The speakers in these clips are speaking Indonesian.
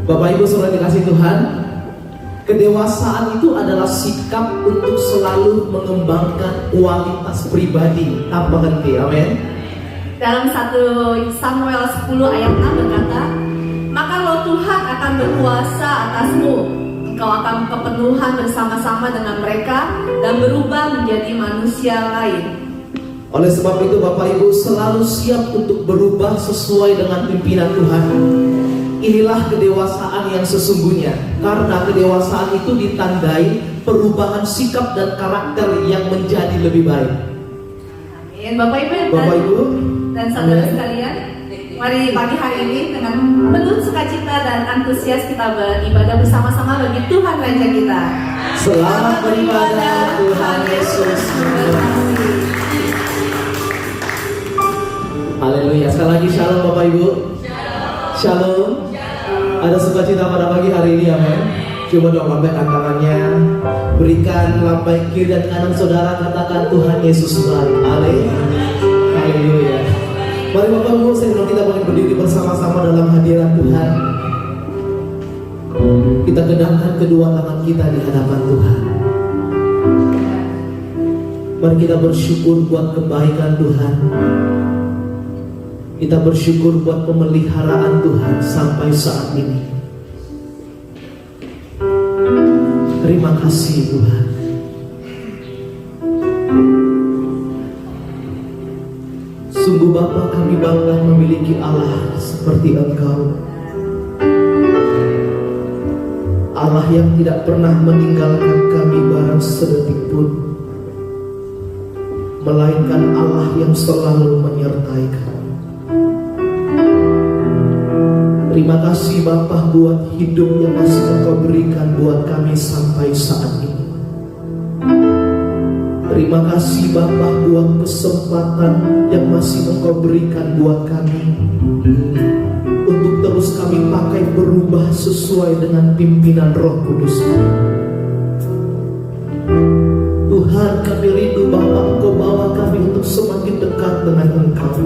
Bapak Ibu Saudara dikasih Tuhan, kedewasaan itu adalah sikap untuk selalu mengembangkan kualitas pribadi tanpa henti. Amin. Dalam 1 Samuel 10 ayat 6 berkata, maka Roh Tuhan akan berkuasa atasmu, engkau akan kepenuhan bersama-sama dengan mereka dan berubah menjadi manusia lain. Oleh sebab itu Bapak Ibu selalu siap untuk berubah sesuai dengan pimpinan Tuhan. Inilah kedewasaan yang sesungguhnya, karena kedewasaan itu ditandai perubahan sikap dan karakter yang menjadi lebih baik. Amin. Bapak Ibu dan saudara sekalian, mari pagi hari ini dengan penuh sukacita dan antusias kita beribadah bersama-sama bagi Tuhan Raja kita. Selamat beribadah, Tuhan Yesus. Haleluya. Sekali lagi shalom Bapak Ibu. Shalom. Ada sukacita pada pagi hari ini, amin. Coba dong lambaikan tangannya, berikan lambai kiri dan kanan saudara, katakan Tuhan Yesus baik. Haleluya. Mari Bapak Ibu, sebelum kita boleh berdiri bersama-sama dalam hadirat Tuhan, kita kedapkan kedua tangan kita di hadapan Tuhan. Mari kita bersyukur buat kebaikan Tuhan. Kita bersyukur buat pemeliharaan Tuhan sampai saat ini. Terima kasih Tuhan. Sungguh Bapa, kami bangga memiliki Allah seperti Engkau, Allah yang tidak pernah meninggalkan kami barang sedetik pun, melainkan Allah yang selalu menyertai kami. Terima kasih Bapa buat hidup yang masih Engkau berikan buat kami sampai saat ini. Terima kasih Bapa buat kesempatan yang masih Engkau berikan buat kami untuk terus kami pakai berubah sesuai dengan pimpinan Roh Kudus. Tuhan, kami rindu Bapa Engkau bawa kami untuk semakin dekat dengan Engkau.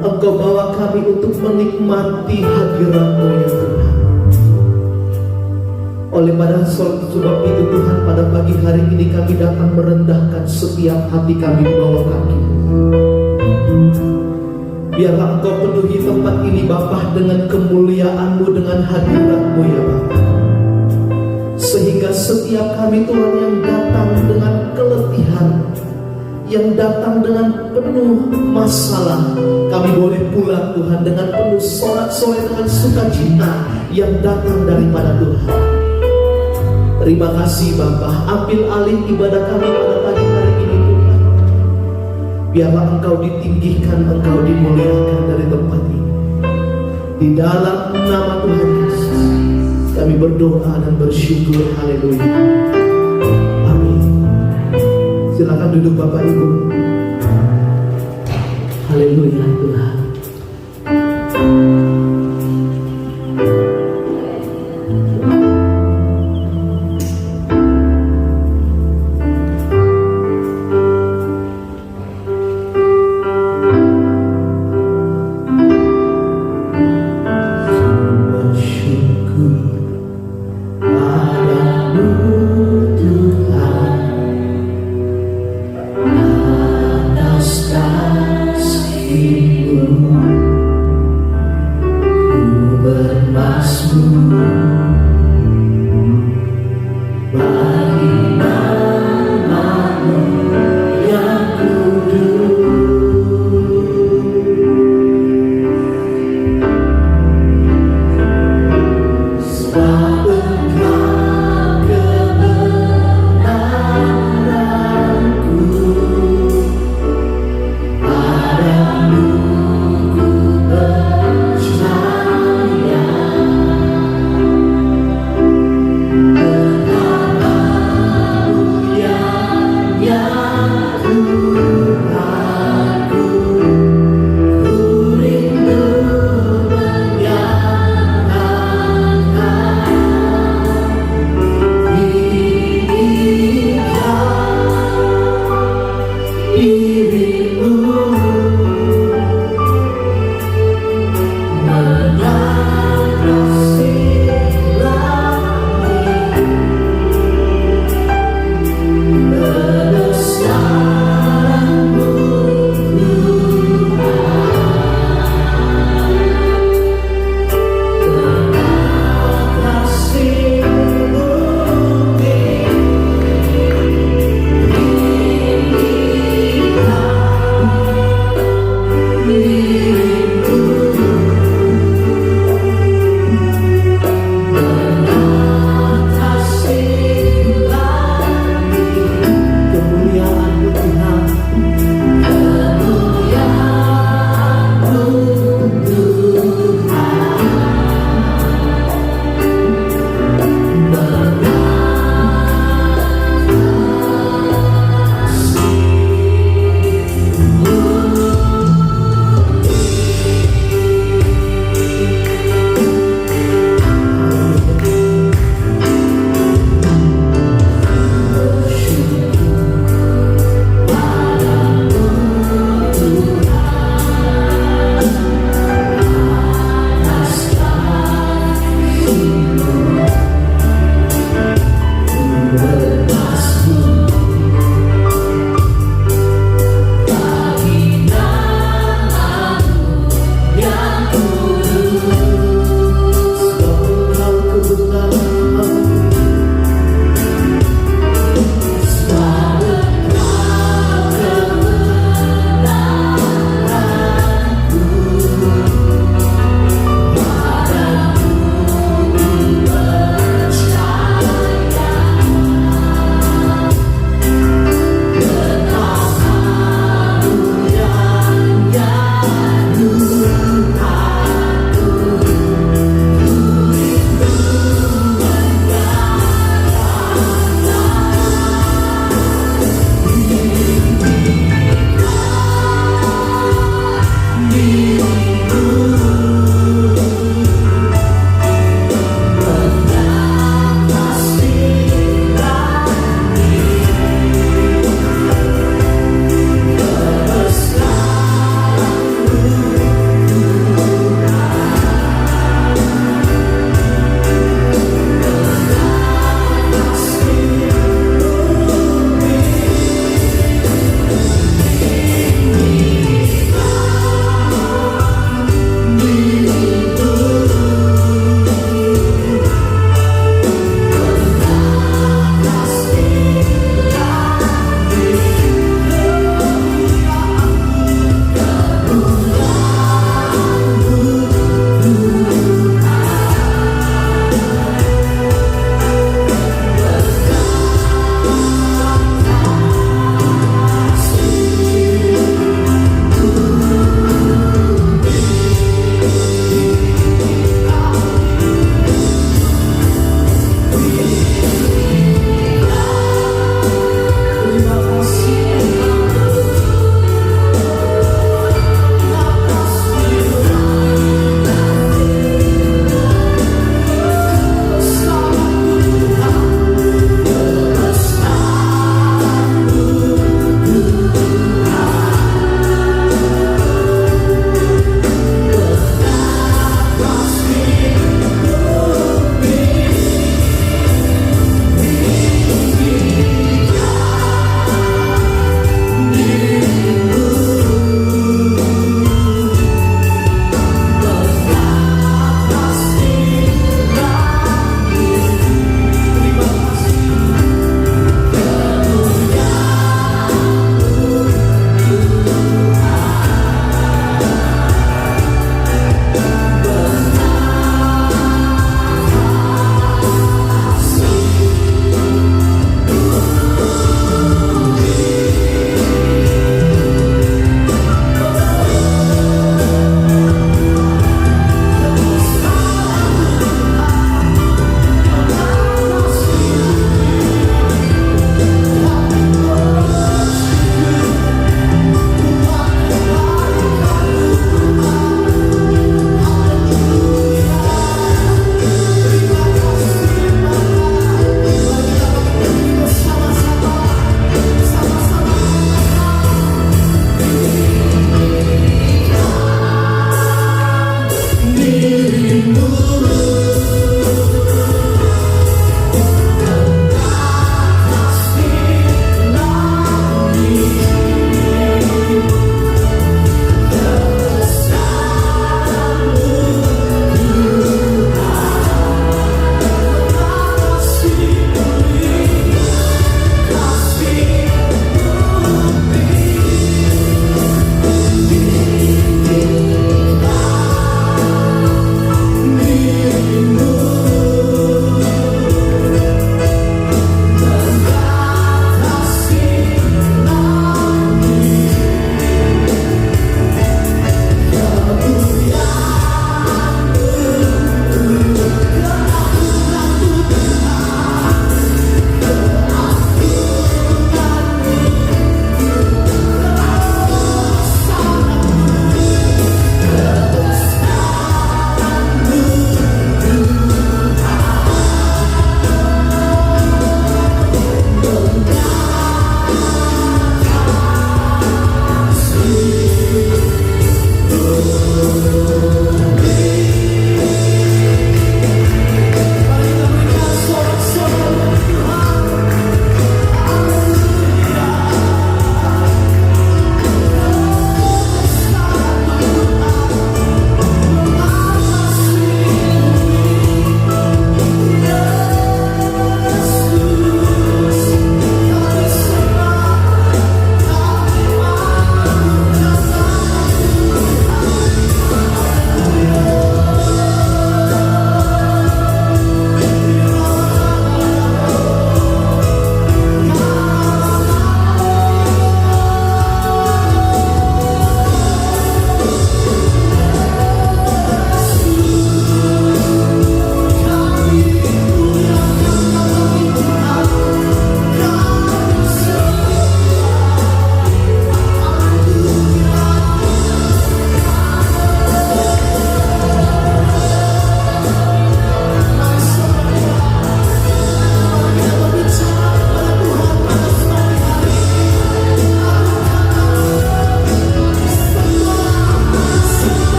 Engkau bawa kami untuk menikmati hadirat-Mu ya Tuhan. Oleh pada sebab itu Tuhan, pada pagi hari ini kami datang merendahkan setiap hati kami di bawah kaki. Biarlah Engkau penuhi tempat ini Bapa dengan kemuliaan-Mu, dengan hadirat-Mu ya Bapa. Sehingga setiap kami Tuhan yang datang dengan keletihan, yang datang dengan penuh masalah, kami boleh pulang Tuhan dengan penuh sorak-sorai, dengan sukacita yang datang daripada Tuhan. Terima kasih Bapa. Ambil alih ibadah kami pada pagi hari ini Tuhan. Biarlah Engkau ditinggikan, Engkau dimuliakan dari tempat ini. Di dalam nama Tuhan Yesus kami berdoa dan bersyukur. Haleluya. Silakan duduk Bapak Ibu. Haleluya Tuhan.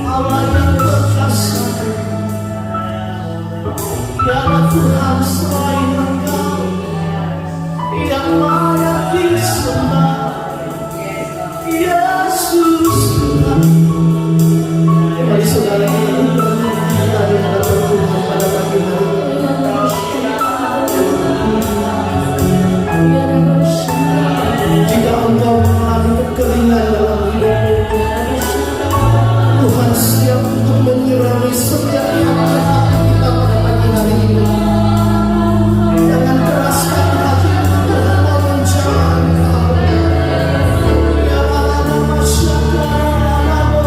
Allah yang perkasa, tiada Tuhan selain Engkau yang layak disembah. Yesus Tuhan. Mari saudara kita di hadapan Tuhan pada pagi hari ini. Jika engkau mengalami kekeringan dalam hidupmu, Tuhan siap untuk menyirami setiap hati kita pada pagi hari ini. Jangan keraskan hati, Tuhan mau menjamah engkau. Ya Allah, nama syaka, nama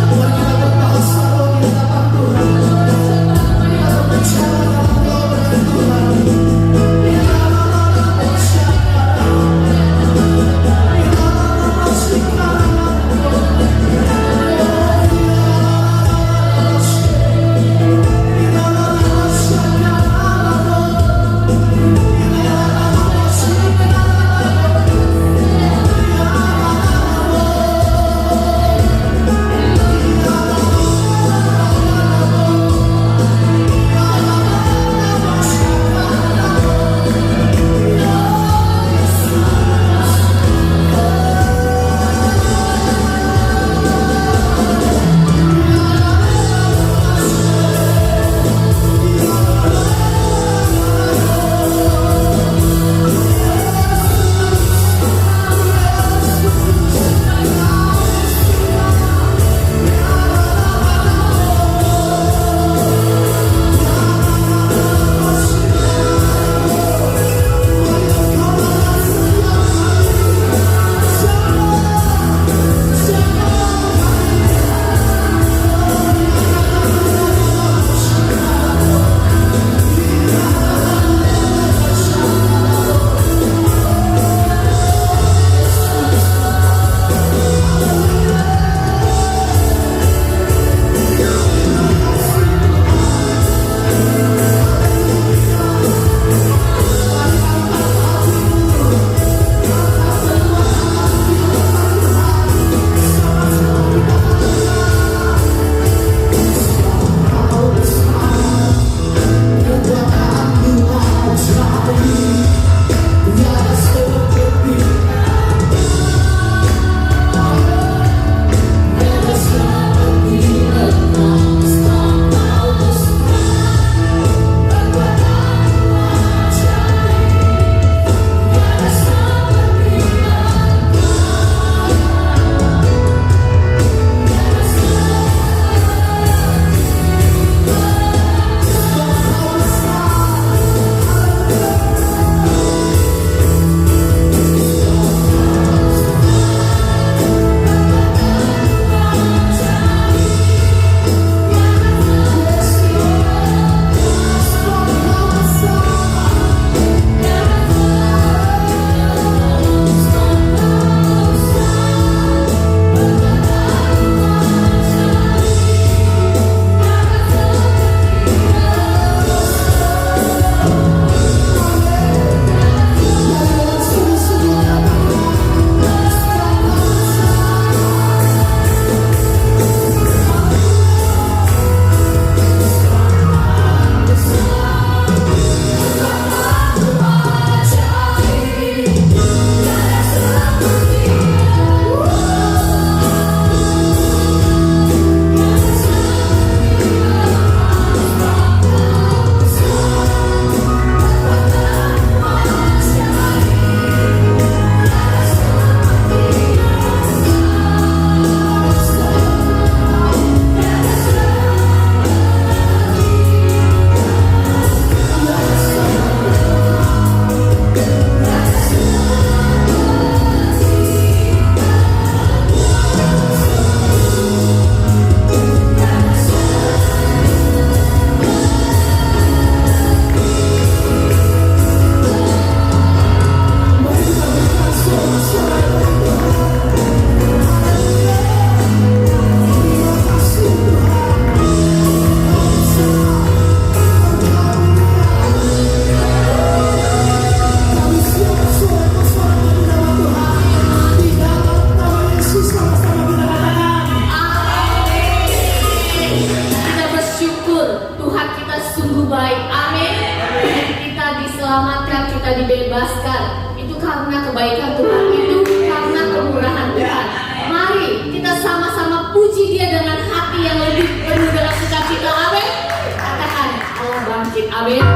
Tuhan, kita berbahasa di hadapan Tuhan. Kita berbicara engkau dengan Tuhan. Ya Allah, nama syaka, ya Allah, kebaikan Tuhan itu karena kemurahan Tuhan. Mari kita sama-sama puji Dia dengan hati yang lebih penuh dengan sukacita. Amin. Katakan Allah bangkit. Amin.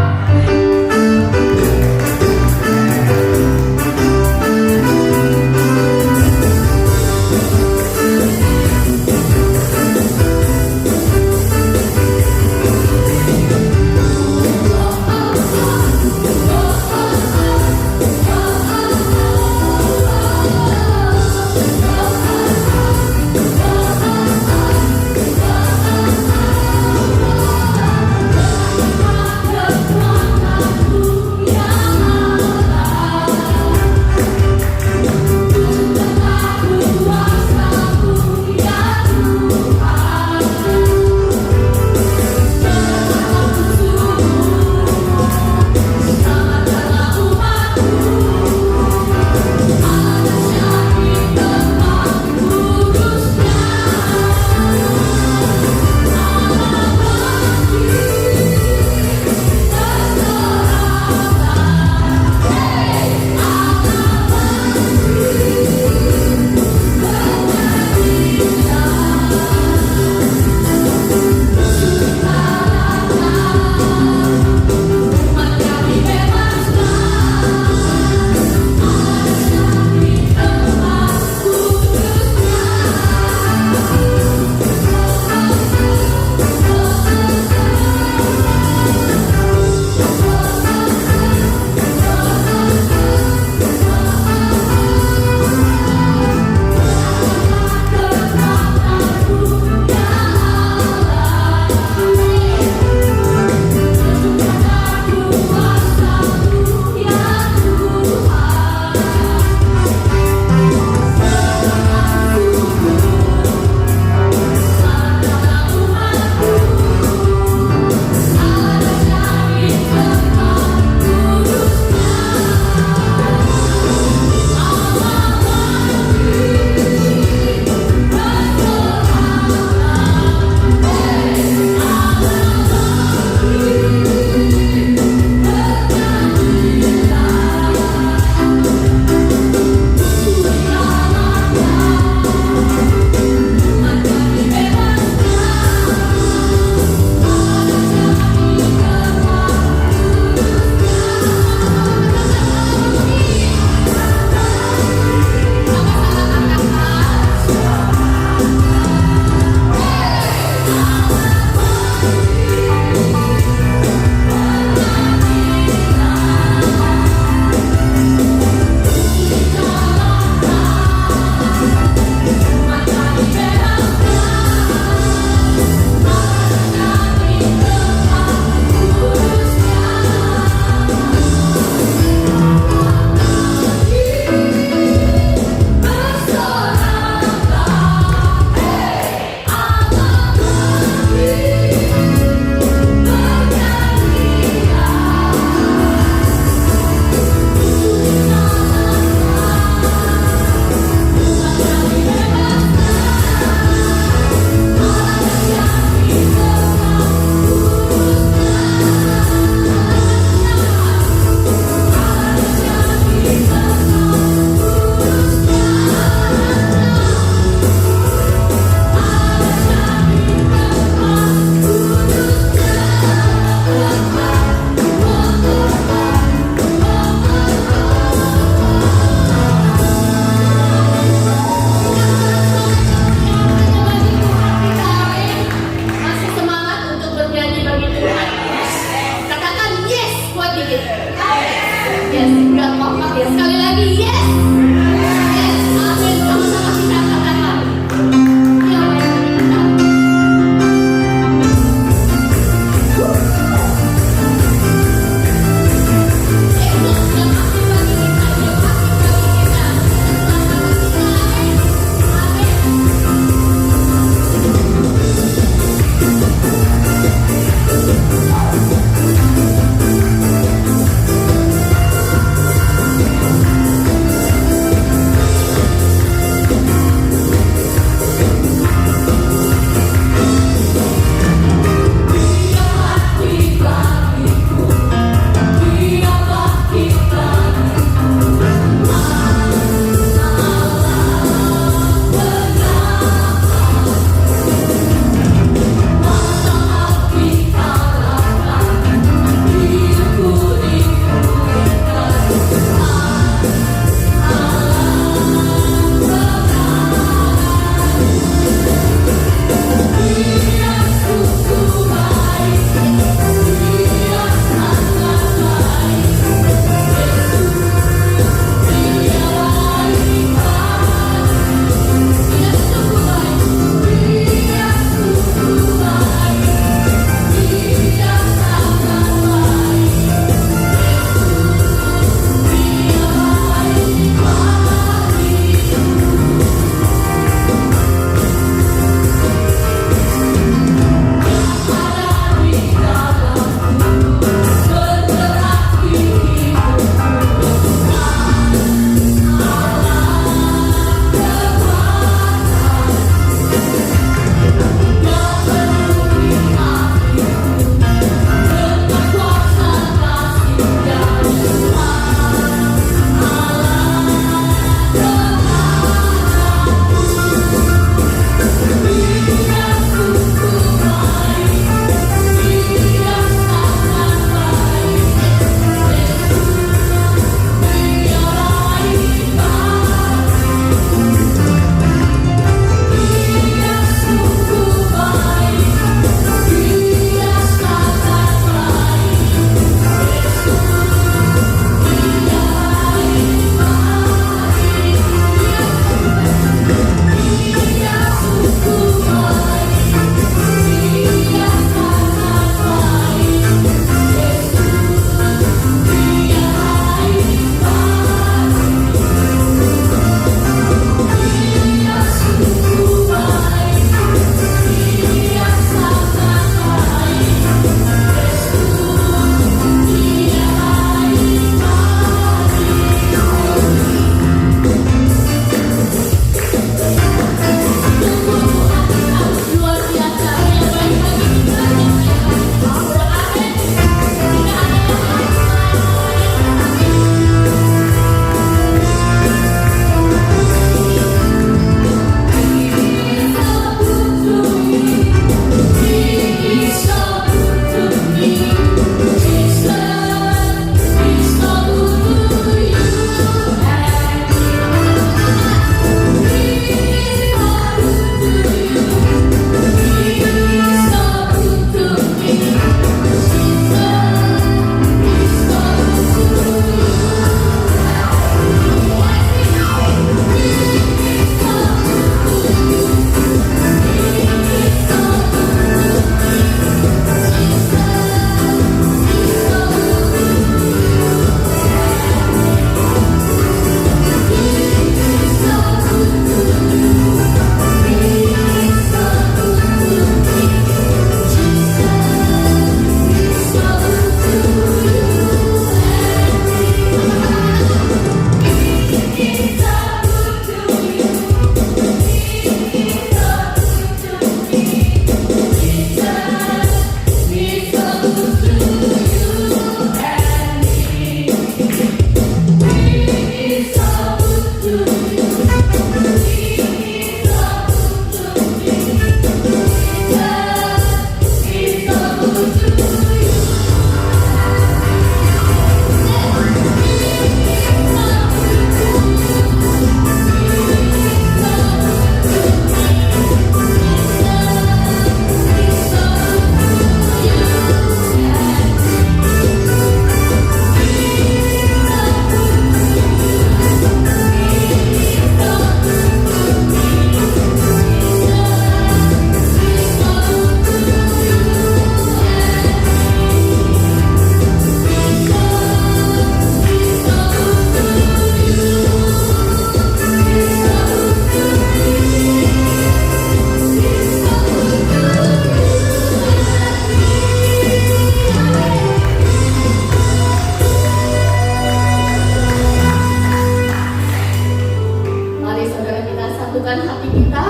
satukan hati kita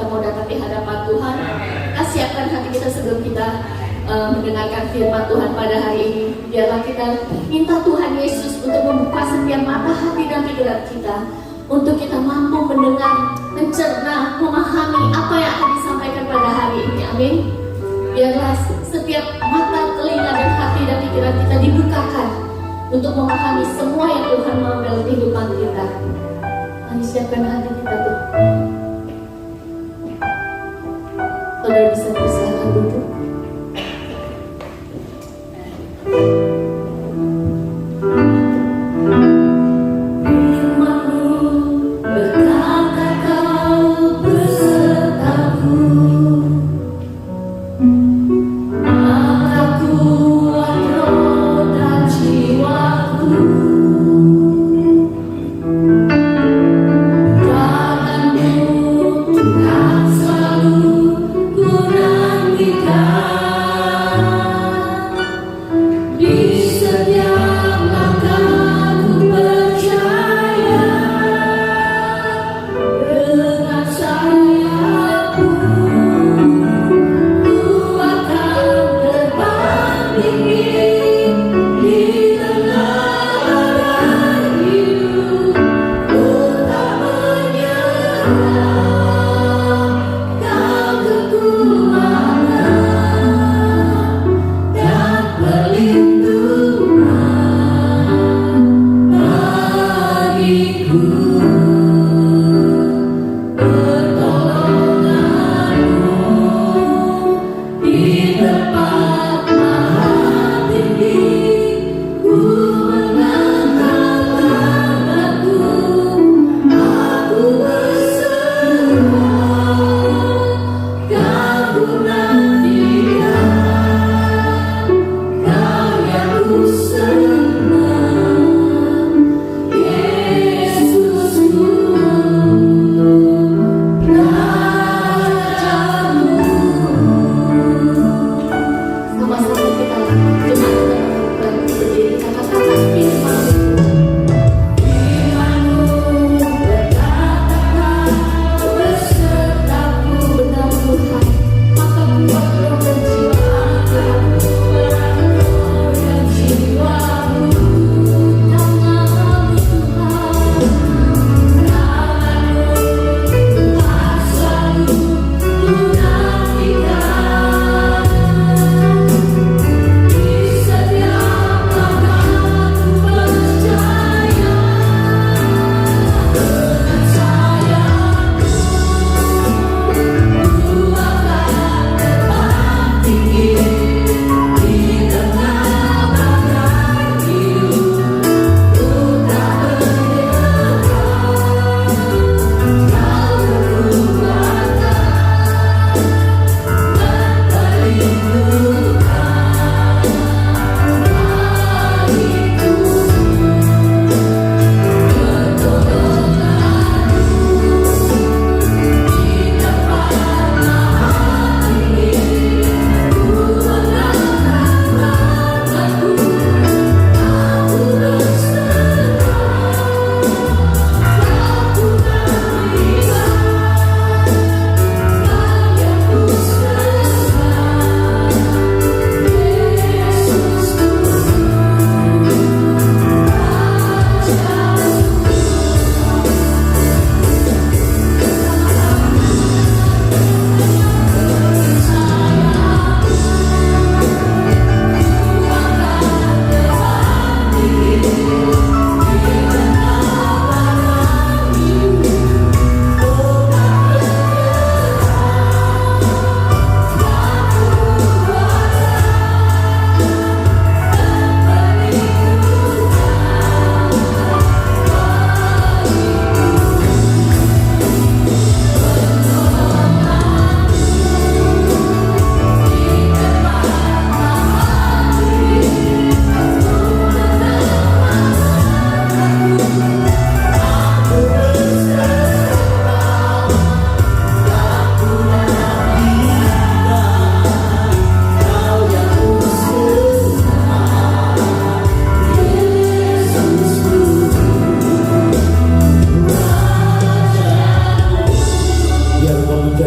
mau datang di hadapan Tuhan. Kita siapkan hati kita sebelum kita mendengarkan firman Tuhan pada hari ini. Biarlah kita minta Tuhan Yesus untuk membuka setiap mata hati dan pikiran kita, untuk kita mampu mendengar, mencerna, memahami apa yang akan disampaikan pada hari ini. Amin. Biarlah setiap mata, telinga, dan hati dan pikiran kita dibukakan untuk memahami semua yang Tuhan mau dalam kehidupan kita. Mari siapkan hati kita tuh. Saudara bisa bersilakan duduk. Selalu ku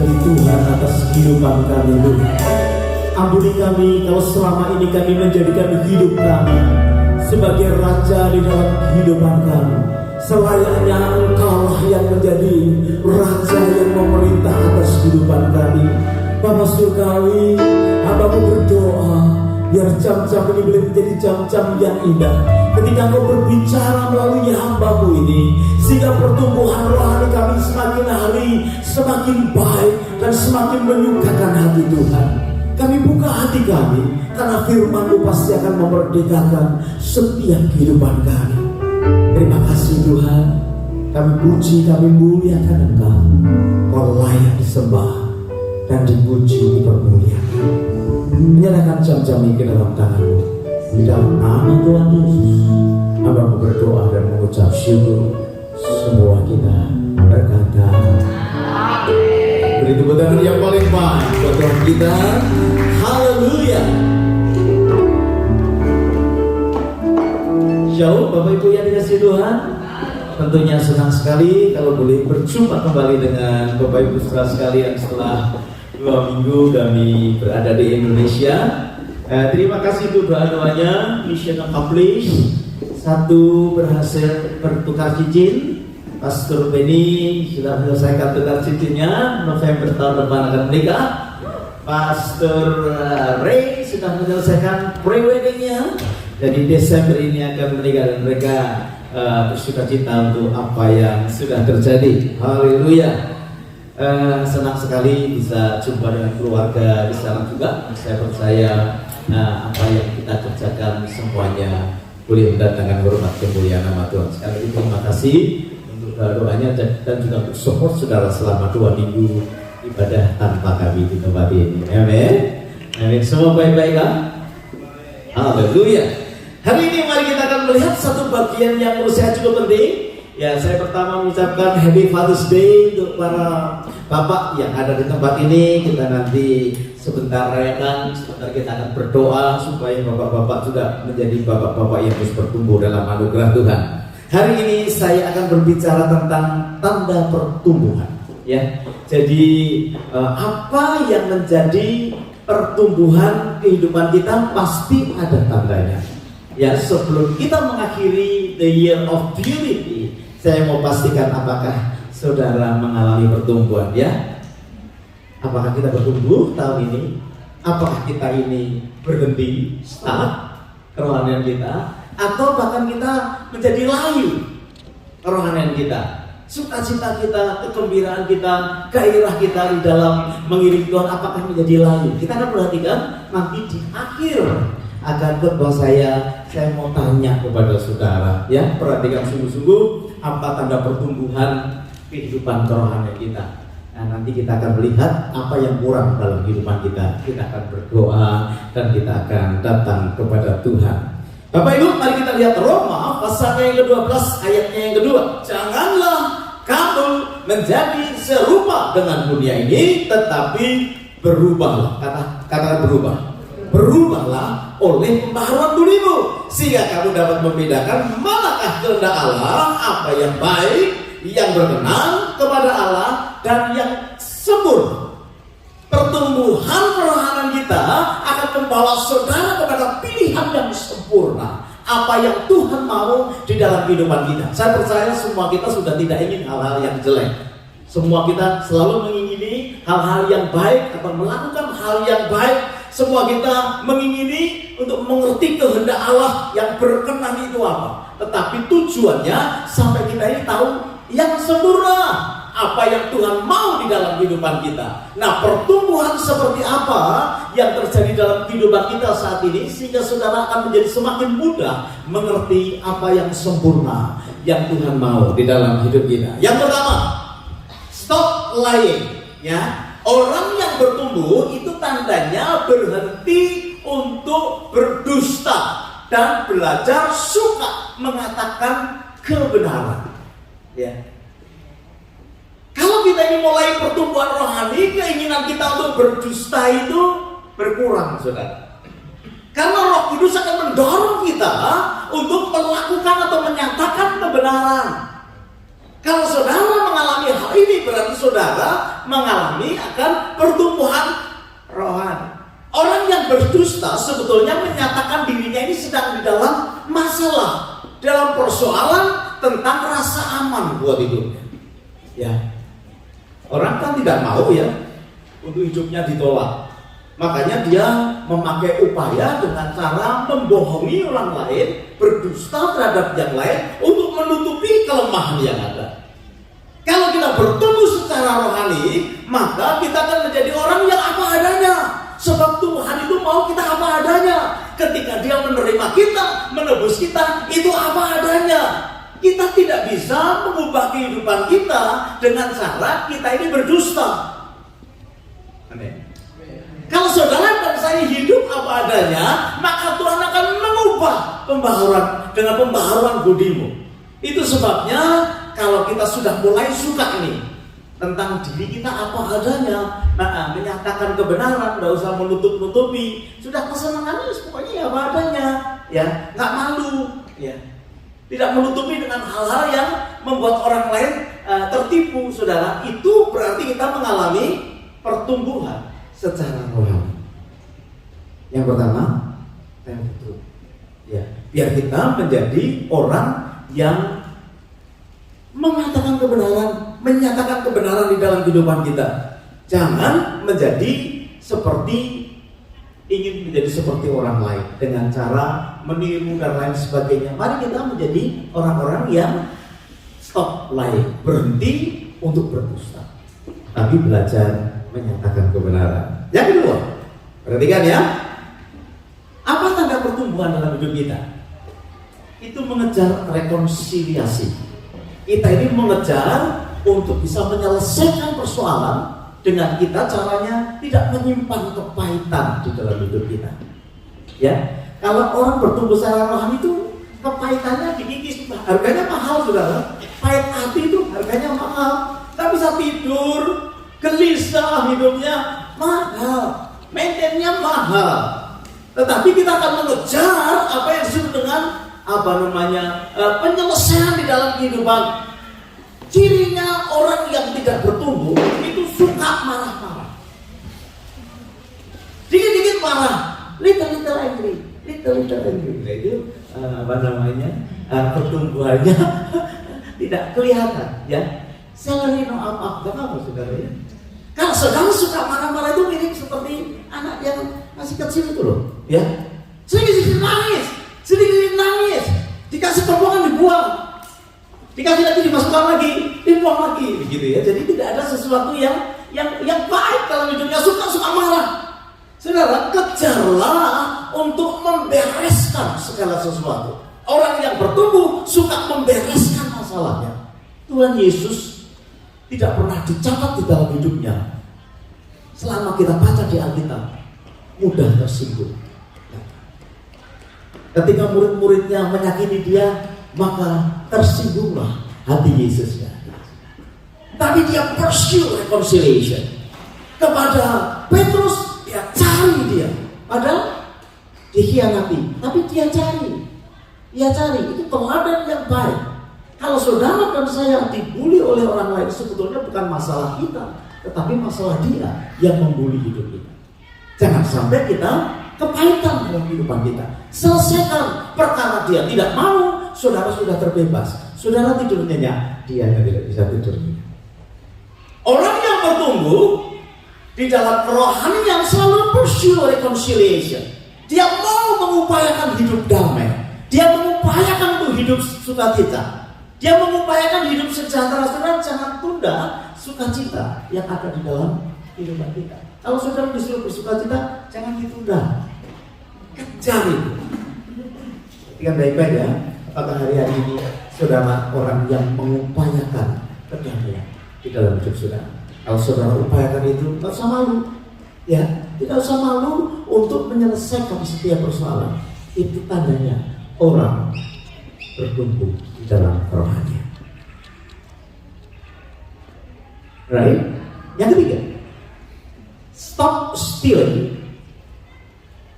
menjadi Tuhan atas kehidupan kami Tuhan. Ampuni kami kalau selama ini kami menjadikan hidup kami sebagai raja di dalam kehidupan kami. Selayaknya Engkau lah yang menjadi raja yang memerintah atas kehidupan kami. Bapa surgawi, Hamba-Mu berdoa biar jam-jam ini boleh menjadi jam-jam yang indah ketika Engkau berbicara melalui hamba-Mu ini, sehingga pertumbuhan rohani kami semakin hari semakin baik dan semakin menyukakan hati Tuhan. Kami buka hati kami karena firman-Mu pasti akan memerdekakan setiap kehidupan kami. Terima kasih Tuhan. Kami puji, kami muliakan Engkau. Kau layak disembah dan dipuji, dipermuliakan. Menyerahkan jam-jam ini ke dalam tangan-Mu. Di dalam nama Tuhan Yesus, Hamba-Mu berdoa dan mengucap syukur. Semua kita berkata beri tepuk tangan yang paling baik buat Tuhan kita. Haleluya. Shalom Bapak Ibu yang dikasihi Tuhan. Tentunya senang sekali kalau boleh berjumpa kembali dengan Bapak Ibu saudara sekalian setelah 2 minggu kami berada di Indonesia. Terima kasih untuk doa-doanya. Mission accomplished. 1 berhasil bertukar cincin. Pastor Benny sudah menyelesaikan tukar cincinnya. November tahun depan akan menikah. Pastor Ray sudah menyelesaikan pre-weddingnya. Jadi Desember ini akan menikah dan mereka bersuka cita untuk apa yang sudah terjadi. Haleluya. Senang sekali bisa jumpa dengan keluarga di sana juga. Saya percaya apa yang kita kerjakan semuanya boleh mendatangkan hormat kemuliaan nama Tuhan. Sekali lagi terima kasih untuk doanya dan juga untuk support saudara selama 2 minggu ibadah tanpa kami di tempat ini. Amin. Amin. Semua baik-baik kan? Haleluya. Hari ini mari kita akan melihat satu bagian yang menurut saya cukup penting. Ya, saya pertama mengucapkan Happy Father's Day untuk para bapak yang ada di tempat ini. Kita nanti sebentar rayakan, sebentar kita akan berdoa supaya bapak-bapak juga menjadi bapak-bapak yang terus bertumbuh dalam anugerah Tuhan. Hari ini saya akan berbicara tentang tanda pertumbuhan. Ya, jadi apa yang menjadi pertumbuhan kehidupan kita pasti ada tandanya. Ya, sebelum kita mengakhiri the year of purity, saya mau pastikan apakah saudara mengalami pertumbuhan ya. Apakah kita bertumbuh tahun ini? Apakah kita ini berhenti, stop kerohanian kita? Atau bahkan kita menjadi layu kerohanian kita? Sukacita kita, kegembiraan kita, gairah kita di dalam mengiring Tuhan, apakah menjadi layu? Kita akan perhatikan nanti di akhir akan khotbah saya mau tanya kepada saudara ya, perhatikan sungguh-sungguh apa tanda pertumbuhan kehidupan kerohanian kita. Nah, nanti kita akan melihat apa yang kurang dalam kehidupan kita. Kita akan berdoa dan kita akan datang kepada Tuhan. Bapak Ibu, mari kita lihat Roma pasalnya yang ke-12 ayatnya yang kedua. Janganlah kamu menjadi serupa dengan dunia ini, tetapi berubahlah. Kata berubah. Berubahlah oleh pembaharuan budimu, sehingga kamu dapat membedakan manakah kehendak Allah, apa yang baik, yang berkenan kepada Allah, dan yang sempurna. Pertumbuhan kerohanian kita akan membawa saudara kepada pilihan yang sempurna. Apa yang Tuhan mau di dalam kehidupan kita. Saya percaya semua kita sudah tidak ingin hal-hal yang jelek. Semua kita selalu mengingini hal-hal yang baik atau melakukan hal yang baik. Semua kita mengingini untuk mengerti kehendak Allah yang berkenan itu apa. Tetapi tujuannya sampai kita ini tahu yang sempurna. Apa yang Tuhan mau di dalam kehidupan kita. Nah, pertumbuhan seperti apa yang terjadi dalam kehidupan kita saat ini, sehingga saudara akan menjadi semakin mudah mengerti apa yang sempurna yang Tuhan mau di dalam hidup kita. Yang pertama, stop lying. Ya, orang yang bertumbuh itu tandanya berhenti untuk berdusta dan belajar suka mengatakan kebenaran. Ya. Kalau kita ini mulai pertumbuhan rohani, keinginan kita untuk berdusta itu berkurang, saudara. Karena Roh Kudus akan mendorong kita untuk melakukan atau menyatakan kebenaran. Kalau saudara mengalami hal ini, berarti saudara mengalami akan pertumbuhan rohani. Orang yang berdusta sebetulnya menyatakan dirinya ini sedang di dalam masalah, dalam persoalan tentang rasa aman buat hidupnya. Ya, orang kan tidak mau ya untuk hidupnya ditolak. Makanya dia memakai upaya dengan cara membohongi orang lain, berdusta terhadap yang lain untuk menutupi kelemahan yang ada. Kalau kita bertumbuh secara rohani, maka kita akan menjadi orang yang apa adanya. Sebab Tuhan itu mau kita apa adanya. Ketika Dia menerima kita, menebus kita, itu apa adanya. Kita tidak bisa mengubah kehidupan kita dengan cara kita ini berdusta. Amin. Kalau saudara dan saya hidup apa adanya, maka Tuhan akan mengubah pembaharuan dengan pembaharuan budimu. Itu sebabnya kalau kita sudah mulai suka nih tentang diri kita apa adanya, nah, menyatakan kebenaran, nggak usah menutup-nutupi, sudah kesenangan pokoknya ya apa adanya, ya nggak malu, ya tidak menutupi dengan hal-hal yang membuat orang lain tertipu, saudara. Itu berarti kita mengalami pertumbuhan secara rohani. Yang pertama, ya, biar kita menjadi orang yang mengatakan kebenaran, menyatakan kebenaran di dalam kehidupan kita. Jangan menjadi seperti ingin menjadi seperti orang lain dengan cara meniru dan lain sebagainya. Mari kita menjadi orang-orang yang stop lying, berhenti untuk berdusta, tapi belajar menyatakan kebenaran. Yang kedua, perhatikan ya, apa tanda pertumbuhan dalam hidup kita? Itu mengejar rekonsiliasi. Kita ini mengejar untuk bisa menyelesaikan persoalan dengan kita caranya tidak menyimpan kepahitan di dalam hidup kita. Ya, kalau orang bertumbuh secara rohani itu kepahitannya dikikis, harganya mahal, saudara. Pahit hati itu harganya mahal. Tak bisa tidur, gelisah hidupnya, mahal, maintainnya mahal. Tetapi kita akan mengejar apa yang disebut dengan penyelesaian di dalam kehidupan. Cirinya orang yang tidak bertumbuh itu suka marah-marah, dikit-dikit marah, little angry. Nah, itu pertumbuhannya tidak kelihatan, ya. Celery no apa, saudara ya. Kalau saudara suka marah-marah itu mirip seperti anak yang masih kecil itu loh, ya. Sedikit nangis, dikasih potongan dibuang, dikasih lagi dimasukkan lagi, dibuang lagi, begitu ya. Jadi tidak ada sesuatu yang baik dalam hidupnya, suka marah. Saudara, kejarlah untuk membereskan segala sesuatu. Orang yang bertumbuh suka membereskan masalahnya. Tuhan Yesus tidak pernah dicatat di dalam hidupnya. Selama kita baca di Alkitab, mudah tersinggung. Ketika murid-muridnya menyakiti dia, maka tersinggunglah hati Yesusnya. Tapi dia pursue reconciliation. Kepada Petrus, dia cari dia. Padahal dikhianati, tapi dia cari. Dia cari, itu teladan yang baik. Kalau saudara dan saya dibully oleh orang lain, sebetulnya bukan masalah kita, tetapi masalah dia yang membuli hidup kita. Jangan sampai kita kepahitan dalam kehidupan kita. Selesaikan perkara dia tidak mau, saudara sudah terbebas. Saudara tidur nyenyak, dia tidak bisa tidur nyenyak. Orang yang bertumbuh di dalam kerohanian selalu pursue reconciliation. Dia mau mengupayakan hidup damai. Dia mengupayakan untuk hidup sukacita. Dia mengupayakan hidup sejahtera. Saudara jangan tunda sukacita yang ada di dalam kehidupan kita. Kalau saudara disuruh bersukacita, jangan ditunda. Kejar itu. Perhatikan baik-baik ya. Apakah hari-hari ini saudara orang yang mengupayakan kedamaian di dalam hidup saudara? Kalau saudara upayakan itu, tidak usah malu. Ya, tidak usah malu untuk menyelesaikan setiap persoalan. Itu tandanya orang bertumbuh di dalam rohaninya. Right? Yang ketiga, stop stealing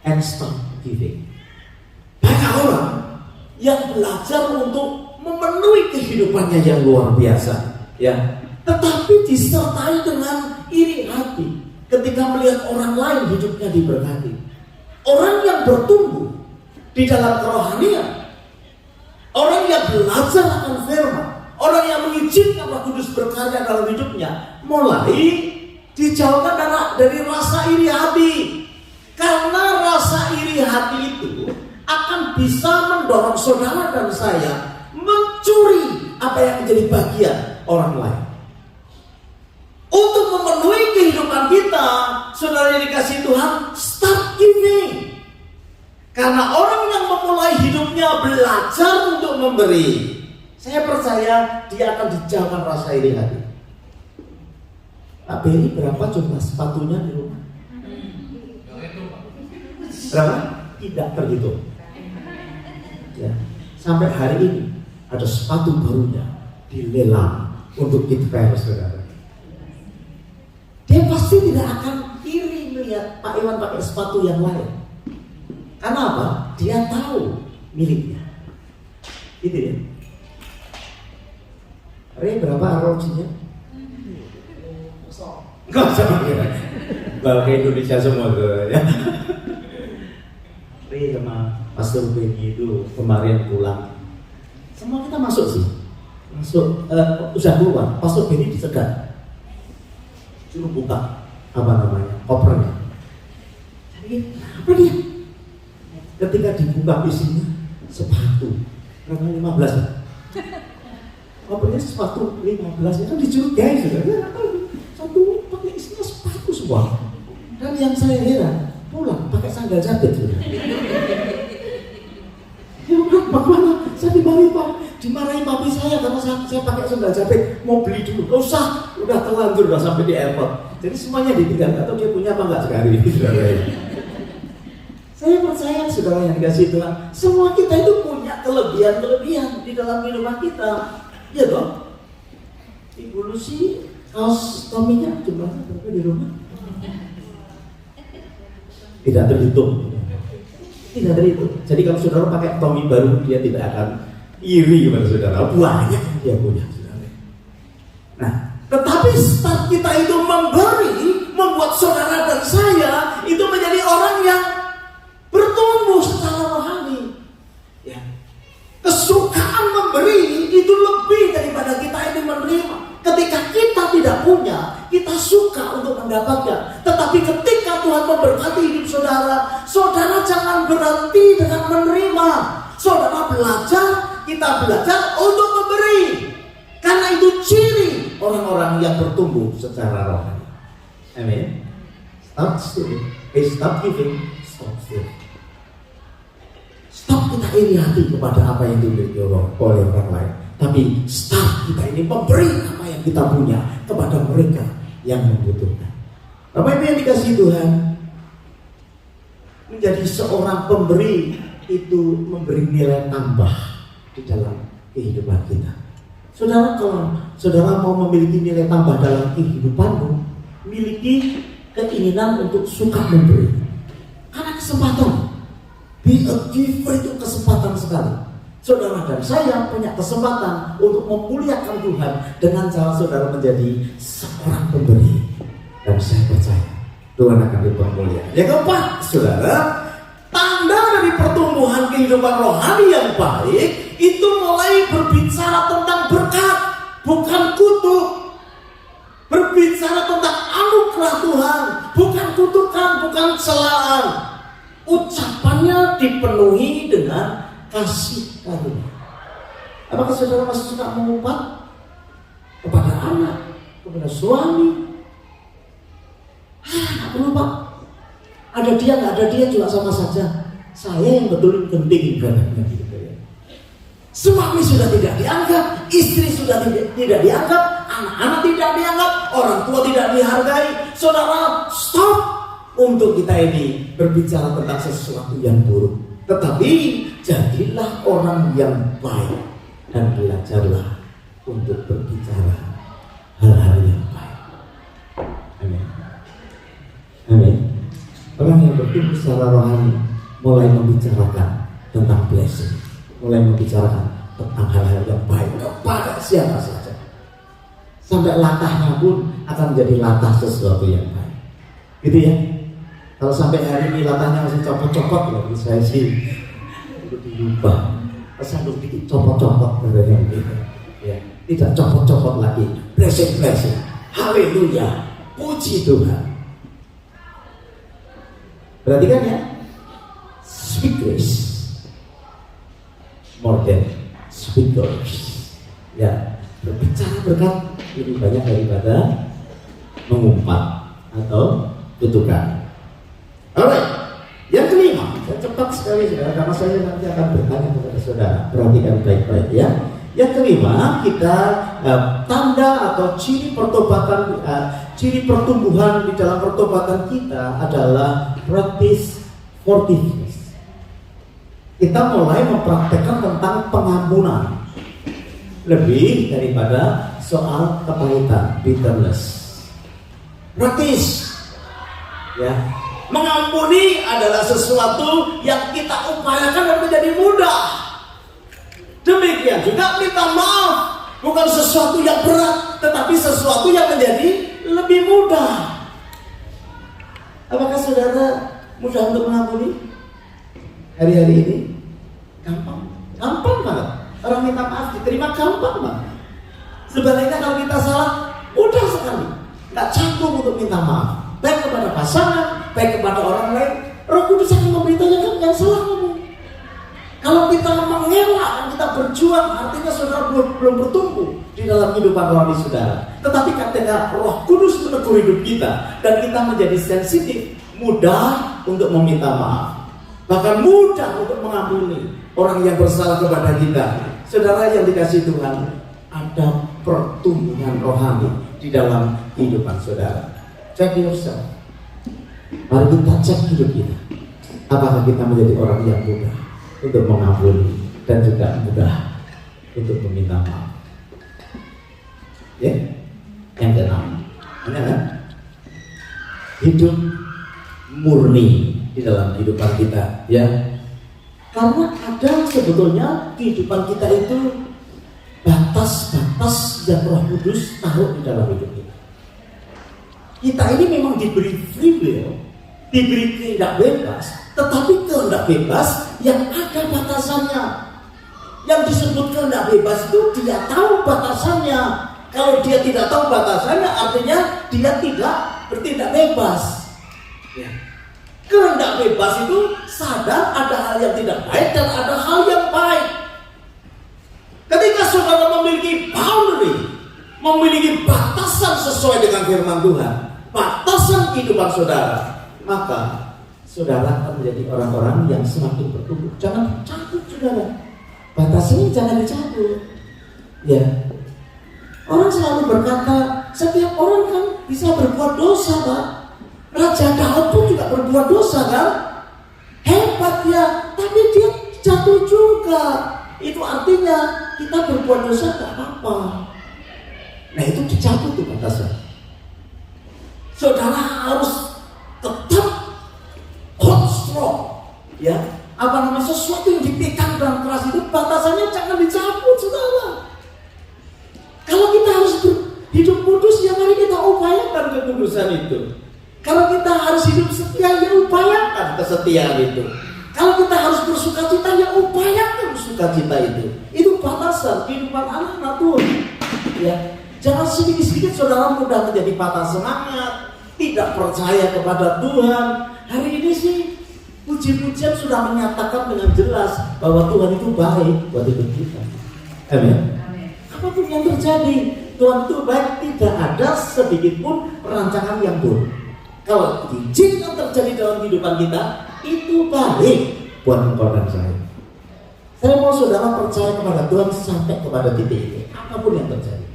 and stop giving. Banyak orang yang belajar untuk memenuhi kehidupannya yang luar biasa, ya. tetapi disertai dengan iri hati ketika melihat orang lain hidupnya diberkati. Orang yang bertumbuh di dalam kerohanian, orang yang belajar akan firman, orang yang mengizinkan Roh Kudus berkarya dalam hidupnya, mulai dijauhkan dari rasa iri hati. Karena rasa iri hati itu akan bisa mendorong saudara dan saya mencuri apa yang menjadi bagian orang lain. Untuk memenuhi kehidupan kita, saudara yang dikasihi Tuhan, start giving. Karena orang yang memulai hidupnya belajar untuk memberi, saya percaya dia akan dijauhkan rasa iri hati. Pak Beri, berapa jumlah sepatunya di rumah? Berapa? Tidak terhitung. Ya. Sampai hari ini ada sepatu barunya dilelang untuk kita, saudara. Dia pasti tidak akan iri melihat Pak Iwan pakai sepatu yang lain. Karena apa? Dia tahu miliknya. Gitu ya. Re, berapa arlojinya? Enggak usah pakai. Bawa ke Indonesia semua tuh ya. Re sama Pastor Benny itu kemarin pulang. Semua kita masuk sih. Masuk, udah keluar. Pastor Benny dicegat. Suruh buka kopernya. Jadi apa dia? Ketika dibuka isinya sepatu, berapa 15? Kopernya sepatu 15 ya kan dicurigai sudah. Satu pakai isinya sepatu semua. Dan yang saya heran, pulang pakai sandal jepit sudah. Ya bagaimana? Saya dimarahi papi saya karena saya pakai sandal jepit, mau beli dulu. Gak usah, udah terlanjur, udah sampai di airport. Jadi semuanya ditinggal, atau dia punya apa enggak sekali. Saya percaya saudara yang dikasihi Tuhan, semua kita itu punya kelebihan di dalam kehidupan kita. Ya dong. Ibu Lucy, kaos Tommy-nya jumlahnya berapa di rumah? Tidak terhitung. Tidak terhitung. Jadi kalau saudara pakai Tommy baru, dia tidak akan iri kepada saudara. Banyak yang dia punya, saudara. Nah, tetapi start kita itu memberi, membuat saudara dan saya itu menjadi orang yang bertumbuh secara rohani. Ya. Kesukaan memberi itu lebih daripada kita ini menerima. Ketika kita tidak punya, kita suka untuk mendapatkan. Tetapi ketika Tuhan memberkati hidup saudara, saudara jangan berhenti dengan menerima. Saudara belajar, kita belajar untuk memberi. Karena itu ciri orang-orang yang bertumbuh secara rohani. Amin. Stop stealing, stop giving, stop stealing. Stop kita iri hati kepada apa yang dimiliki oleh orang lain. Tapi stop kita ini memberi apa yang kita punya kepada mereka yang membutuhkan. Bapak Ibu yang dikasihi Tuhan, menjadi seorang pemberi itu memberi nilai tambah di dalam kehidupan kita. Saudara, kalau saudara mau memiliki nilai tambah dalam kehidupanmu, miliki keinginan untuk suka memberi. Karena kesempatan, be a giver itu kesempatan sekali. Saudara dan saya punya kesempatan untuk memuliakan Tuhan dengan cara saudara menjadi seorang pemberi. Dan saya percaya Tuhan akan dipermuliakan. Yang keempat, saudara, tanda dari pertumbuhan kehidupan rohani yang baik itu mulai berbicara tentang berkat, bukan kutuk. Berbicara tentang anugerah Tuhan, bukan kutukan, bukan celaan. Ucapannya dipenuhi dengan kasih karunia. Apakah saudara masih suka mengumpat kepada anak, kepada suami? Nggak perlu Pak. Ada dia, nggak ada dia juga sama saja. Saya yang betul penting ibadahnya gitu ya. Suami sudah tidak dianggap, istri sudah tidak dianggap, anak-anak tidak dianggap, orang tua tidak dihargai. Saudara, stop untuk kita ini berbicara tentang sesuatu yang buruk. Tetapi jadilah orang yang baik dan belajarlah untuk berbicara hal-hal yang baik. Amin. Amin. Orang yang bertumbuh secara rohani mulai membicarakan tentang blessing, mulai membicarakan tentang hal-hal yang baik kepada siapa saja. sampai latahnya pun akan menjadi latah sesuatu yang baik. Gitu ya. Kalau sampai hari ini latahnya masih copot-copot, bagi saya sih itu diubah. Sandung dikit copot-copot katanya begitu. Ya, tidak copot-copot lagi. Blessing. Haleluya. Puji Tuhan. Perhatikan ya. Speak grace more than speakers. Ya, berbicara berkat lebih banyak daripada mengumpat atau kutukan. Alright. Yang kelima, saya cepat sekali saudara, karena saya nanti akan bertanya kepada saudara. Perhatikan baik-baik ya. Yang kelima, kita tanda atau ciri pertobatan, ciri pertumbuhan di dalam pertobatan kita adalah practice forgiveness. Kita mulai mempraktekkan tentang pengampunan lebih daripada soal kepahitan, bitterness. Praktis, ya. Mengampuni adalah sesuatu yang kita upayakan dan menjadi mudah. Demikian juga minta maaf bukan sesuatu yang berat, tetapi sesuatu yang menjadi lebih mudah. Apakah saudara mudah untuk mengampuni hari-hari ini? Gampang banget. Orang minta maaf diterima gampang banget. Sebaliknya kalau kita salah, mudah sekali. Nggak canggung untuk minta maaf. Baik kepada pasangan, baik kepada orang lain. Roh Kudus akan memberitahukan yang salah kamu. Kalau kita mengelak dan kita berjuang, artinya saudara belum bertumbuh di dalam kehidupan rohani saudara. Tetapi ketika Roh Kudus menegur hidup kita dan kita menjadi sensitif, mudah untuk meminta maaf, bahkan mudah untuk mengampuni orang yang bersalah kepada kita. Saudara yang dikasihi Tuhan, ada pertumbuhan rohani di dalam kehidupan saudara. Check yourself. Mari kita cek hidup kita. Apakah kita menjadi orang yang mudah untuk mengampuni dan juga mudah untuk meminta maaf? Ya, yang keenam, kan? Hidup murni di dalam kehidupan kita, ya. Karena ada sebetulnya kehidupan kita itu batas-batas yang Roh Kudus taruh di dalam hidup kita. Kita ini memang diberi free will, diberi kehendak bebas, tetapi kehendak bebas yang ada batasannya. Yang disebut kehendak bebas itu dia tahu batasannya. Kalau dia tidak tahu batasannya, artinya dia tidak bertindak bebas. Ya. Kehendak bebas itu sadar ada hal yang tidak baik dan ada hal yang baik. Ketika saudara memiliki boundary, memiliki batasan sesuai dengan firman Tuhan, batasan kehidupan saudara, maka saudara akan menjadi orang-orang yang semakin bertumbuh. Jangan dicabut saudara. Batasnya jangan dicabut. Ya. Orang selalu berkata, setiap orang kan bisa berbuat dosa, Pak. Raja Daud pun juga berbuat dosa, kan? Hebat ya, tapi dia jatuh juga. Itu artinya kita berbuat dosa gak apa-apa. Nah itu dicabut tuh batasan. Saudara harus tetap hold strong, ya. Apa namanya, sesuatu yang dipegang dalam keras itu batasannya jangan dicabut, saudara. Kalau kita harus hidup kudus, ya mari kita upayakan kekudusan itu. Kalau kita harus hidup setia, ya upayakan kesetiaan itu. Kalau kita harus bersukacita, ya upayakan sukacita itu. Itu batasan kehidupan anak-anak Tuhan. Ya, jangan sedikit-sedikit saudara mudah menjadi patah semangat, tidak percaya kepada Tuhan. Hari ini sih puji-pujian sudah menyatakan dengan jelas bahwa Tuhan itu baik buat hidup kita. Amin. Apapun yang terjadi, Tuhan itu baik, tidak ada sedikit pun perancangan yang buruk. Kalau diizinkan terjadi dalam kehidupan kita, itu baik buat engkau dan saya. Saya mau saudara percaya kepada Tuhan sampai kepada titik itu. Apapun yang terjadi,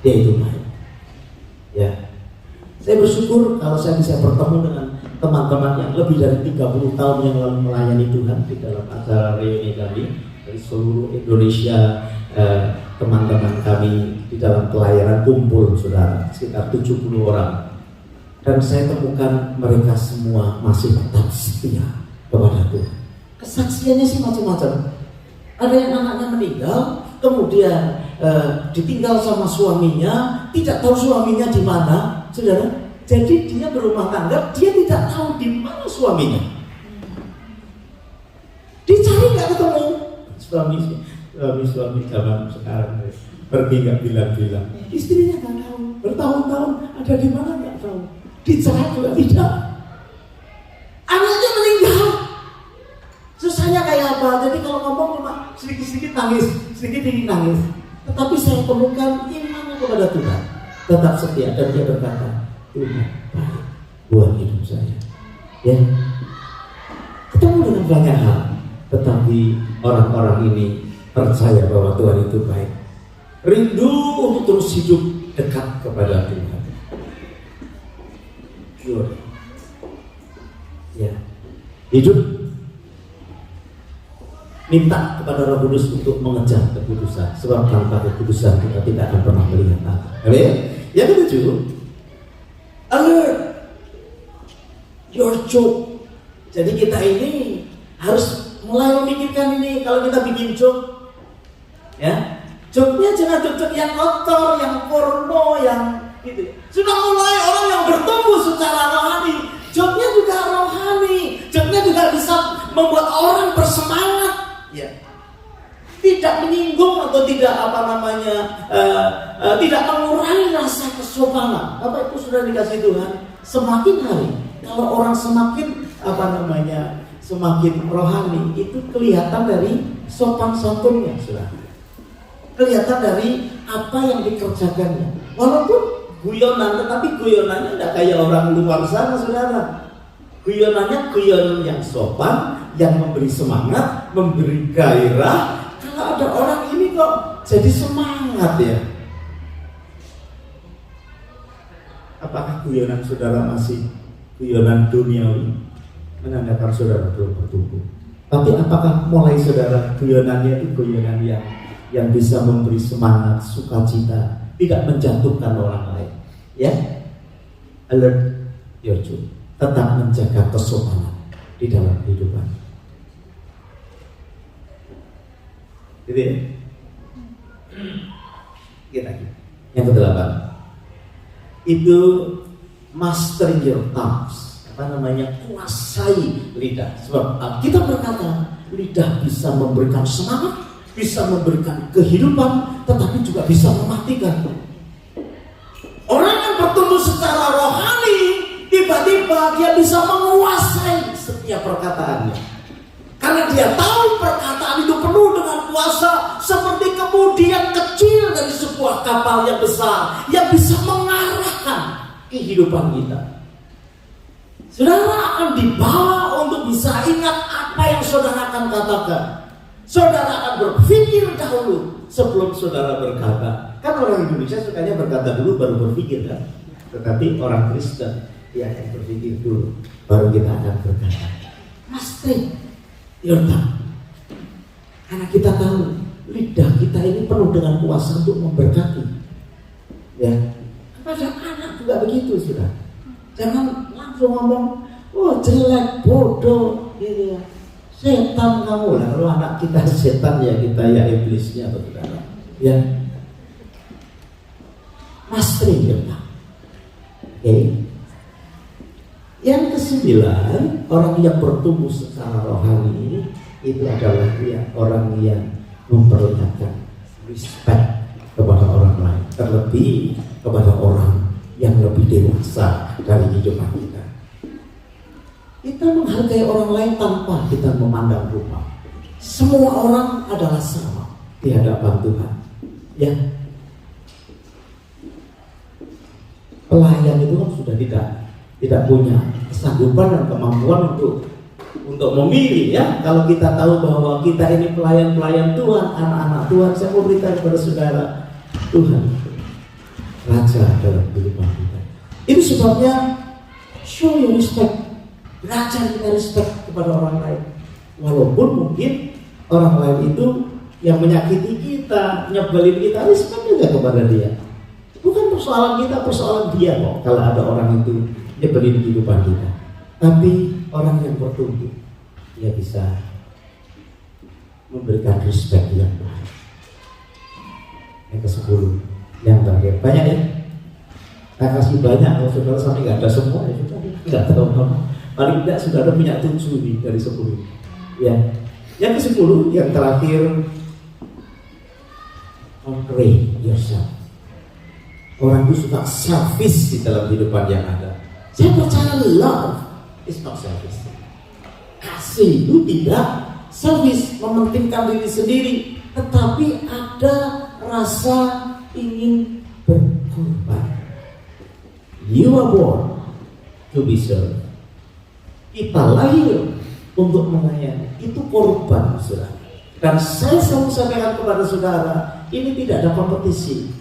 dia itu baik. Ya, saya bersyukur kalau saya bisa bertemu dengan teman-teman yang lebih dari 30 tahun yang lalu melayani Tuhan di dalam acara reuni kami dari seluruh Indonesia. Teman-teman kami di dalam pelayanan kumpul saudara sekitar 70 orang, dan saya temukan mereka semua masih tetap setia kepada Tuhan. Kesaksiannya sih macam-macam. Ada yang anaknya meninggal, kemudian ditinggal sama suaminya, tidak tahu suaminya di mana, saudara. Jadi dia berumah tangga, dia tidak tahu di mana suaminya. Dicari nggak ketemu. Suami zaman sekarang pergi nggak bilang-bilang. Istrinya nggak tahu. Bertahun-tahun ada di mana nggak tahu. Dicari juga tidak. Anaknya meninggal. Susahnya kayak apa? Jadi kalau ngomong cuma sedikit-sedikit nangis, sedikit nangis. Tetapi saya perlukan iman kepada Tuhan, tetap setia, dan dia berkata, Tuhan baik buat hidup saya. Ya, ketemu dengan banyak hal, tetapi orang-orang ini percaya bahwa Tuhan itu baik, rindu untuk terus hidup dekat kepada Tuhan. Pure. Ya, hidup minta kepada Roh Kudus untuk mengejar kekudusan, sebab tanpa kekudusan kita tidak akan pernah melihat Allah. Amin. Yang ketujuh, alert your joke. Jadi kita ini harus mulai memikirkan ini. Kalau kita bikin joke, ya, joke-nya jangan joke yang kotor, yang porno, yang gitu. Sudah mulai orang yang bertumbuh secara rohani, joke-nya juga rohani, joke-nya juga bisa membuat orang bersemangat. Ya, tidak menyinggung atau tidak tidak mengurangi rasa kesopanan. Apa itu sudah dikasih Tuhan? Semakin hari, kalau orang semakin semakin rohani, itu kelihatan dari sopan santunnya, sudah. Kelihatan dari apa yang dikerjakannya. Walaupun guyonan, tetapi guyonannya tidak kayak orang luar sana, saudara. Guyonannya guyonan yang sopan, yang memberi semangat, memberi gairah. Kalau ada orang ini kok jadi semangat ya. Apakah guyonan saudara masih guyonan duniawi, menandakan saudara belum bertumbuh? Tapi apakah mulai saudara guyonannya itu guyonan yang bisa memberi semangat, sukacita, tidak menjatuhkan orang lain? Ya, alert your joy. Tetap menjaga kesopanan di dalam kehidupan. Gitu ya. Kita yang ke-8 itu mastering your tongues. Kuasai lidah. Sebab kita berkata lidah bisa memberikan semangat, bisa memberikan kehidupan, tetapi juga bisa mematikan. Orang yang bertumbuh secara rohani, tiba-tiba dia bisa menguasai setiap perkataannya. Karena dia tahu perkataan itu penuh dengan kuasa, seperti kemudi yang kecil dari sebuah kapal yang besar, yang bisa mengarahkan kehidupan kita. Saudara akan dibawa untuk bisa ingat apa yang saudara akan katakan. Saudara akan berpikir dahulu sebelum saudara berkata. Kan orang Indonesia sukanya berkata dulu baru berpikir, kan? Tetapi orang Kristen dia akan berpikir dulu baru kita akan berkata. Mastering your tongue. Karena kita tahu lidah kita ini penuh dengan kuasa untuk memberkati. Ya, kepada anak juga begitu, sudah. Jangan langsung ngomong, oh jelek, bodoh, gitu ya. Setan kamu lah. Kalau anak kita setan ya kita ya iblisnya atau tidak. Ya, mastering your tongue. Oke. Yang ke-9, orang yang bertumbuh secara rohani itu adalah orang yang memperlihatkan respect kepada orang lain, terlebih kepada orang yang lebih dewasa dari kehidupan kita. Kita menghargai orang lain tanpa kita memandang rupa. Semua orang adalah sama di hadapan Tuhan. Ya, pelayan itu kan sudah tidak punya kesanggupan dan kemampuan untuk memilih, ya. Kalau kita tahu bahwa kita ini pelayan-pelayan Tuhan, anak-anak Tuhan, saya mau beritahu kepada saudara, Tuhan Raja dalam kehidupan kita. Itu sebabnya show your respect, belajar kita respect kepada orang lain, walaupun mungkin orang lain itu yang menyakiti kita, nyebelin kita, respect juga kepada dia. Bukan persoalan kita, persoalan dia kok. Kalau ada orang itu nyebelin kehidupan kita, tapi orang yang bertumbuh dia bisa memberikan respect yang baik. Yang ke-10, Yang terakhir banyak ya. Saya kasih banyak, kalau saudara sampai nggak ada semua ya sudah, nggak tahu. Paling tidak saudara punya 7 nih dari 10. Ya, yang ke-10 yang terakhir, pray yourself. Orang itu suka service di dalam kehidupan yang ada. Saya percaya love is not service. Kasih itu tidak service, mementingkan diri sendiri, tetapi ada rasa ingin berkorban. You are born to be served. Kita lahir untuk melayani. Itu korban, saudara. Dan saya selalu sampaikan kepada saudara, ini tidak ada kompetisi.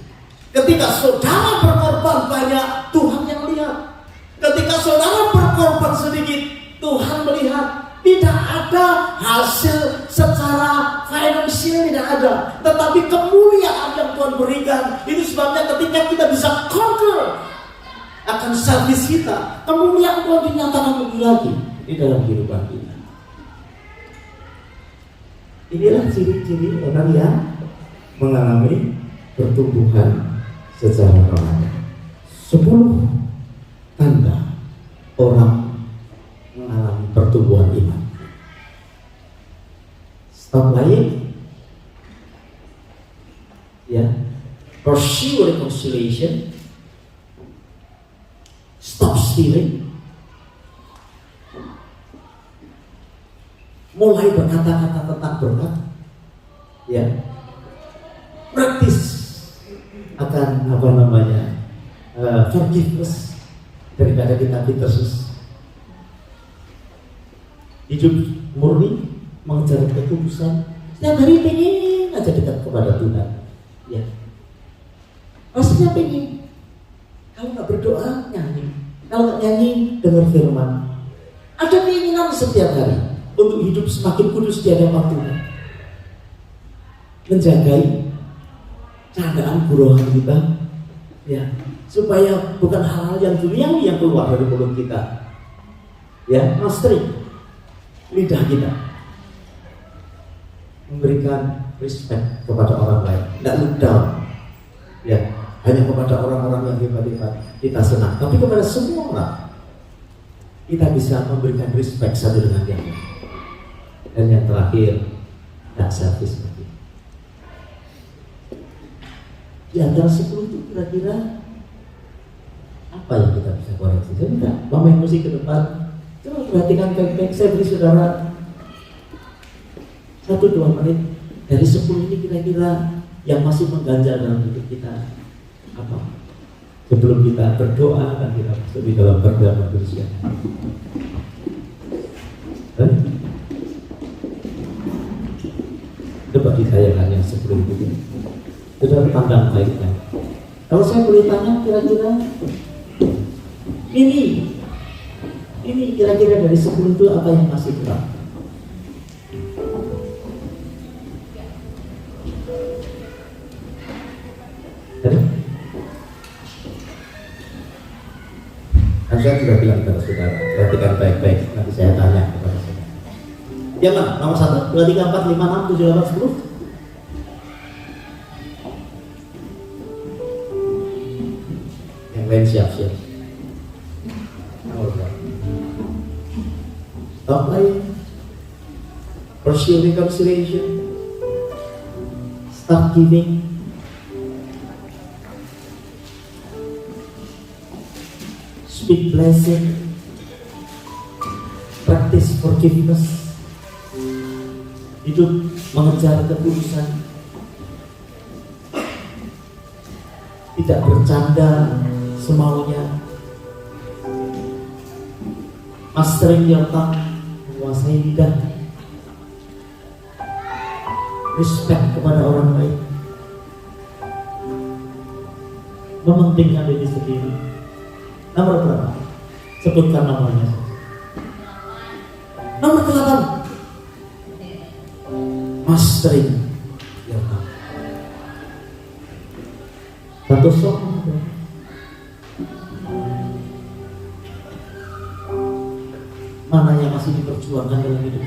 Ketika saudara berkorban banyak, Tuhan yang melihat. Ketika saudara berkorban sedikit, Tuhan melihat. Tidak ada hasil secara finansial, tidak ada. Tetapi kemuliaan yang Tuhan berikan. Itu sebabnya ketika kita bisa conquer akan service kita, kemuliaan Tuhan dinyatakan lebih lagi di dalam kehidupan kita. Inilah ciri-ciri orang yang mengalami pertumbuhan secara rohani. 10 tanda orang mengalami pertumbuhan iman. Stop lying, ya. Pursue reconciliation. Stop stealing. Mulai berkata-kata tentang berkat, ya. Praktis akan forgiveness daripada kita terus. Hidup murni, mengejar kekudusan. Setiap hari pengen aja dekat kepada Tuhan, ya. Rasanya pengen. Kalau nggak berdoa, nyanyi. Kalau nggak nyanyi, dengar firman. Ada keinginan setiap hari untuk hidup semakin kudus di hadapan Tuhan. Menjagai candaan rohani kita, ya, supaya bukan hal-hal yang duniawi yang keluar dari mulut kita, ya, mastering lidah kita, memberikan respect kepada orang lain, tidak look down, ya, hanya kepada orang-orang yang hebat-hebat kita senang, tapi kepada semua orang kita bisa memberikan respect satu dengan yang lain. Dan yang terakhir, tidak selfish lagi. Di antara 10 itu kira-kira apa yang kita bisa koreksi? Saya minta pemain musik ke depan, coba perhatikan baik-baik. Saya beri saudara 1-2 menit. Dari 10 ini kira-kira yang masih mengganjal dalam hidup kita apa? Sebelum kita berdoa dan kita masuk di dalam pergaulan manusia. Coba ditayangkan yang 10 itu. Sudah pandang baiknya. Kalau saya boleh tanya, kira-kira ini kira-kira dari 10 itu apa yang masih kurang? Kan saya sudah bilang kepada saudara, perhatikan baik-baik, nanti saya tanya kepada saudara. Yang mana? Nomor 1, 2, 3, 4, 5, 6, 7, 8, 10. Yang lain siap-siap. Nomor berapa? Stop lying. Pursue reconciliation. Stop giving. Speak blessing. Practice forgiveness. Hidup mengejar kekudusan. Tidak bercanda semaunya. Mastering your tongue, menguasai lidah. Respect kepada orang lain. Mementingkan diri sendiri. Nomor berapa? Sebutkan nomornya. Nomor 8. Mastering your tongue. Satu song. Mana yang masih diperjuangkan dalam hidup?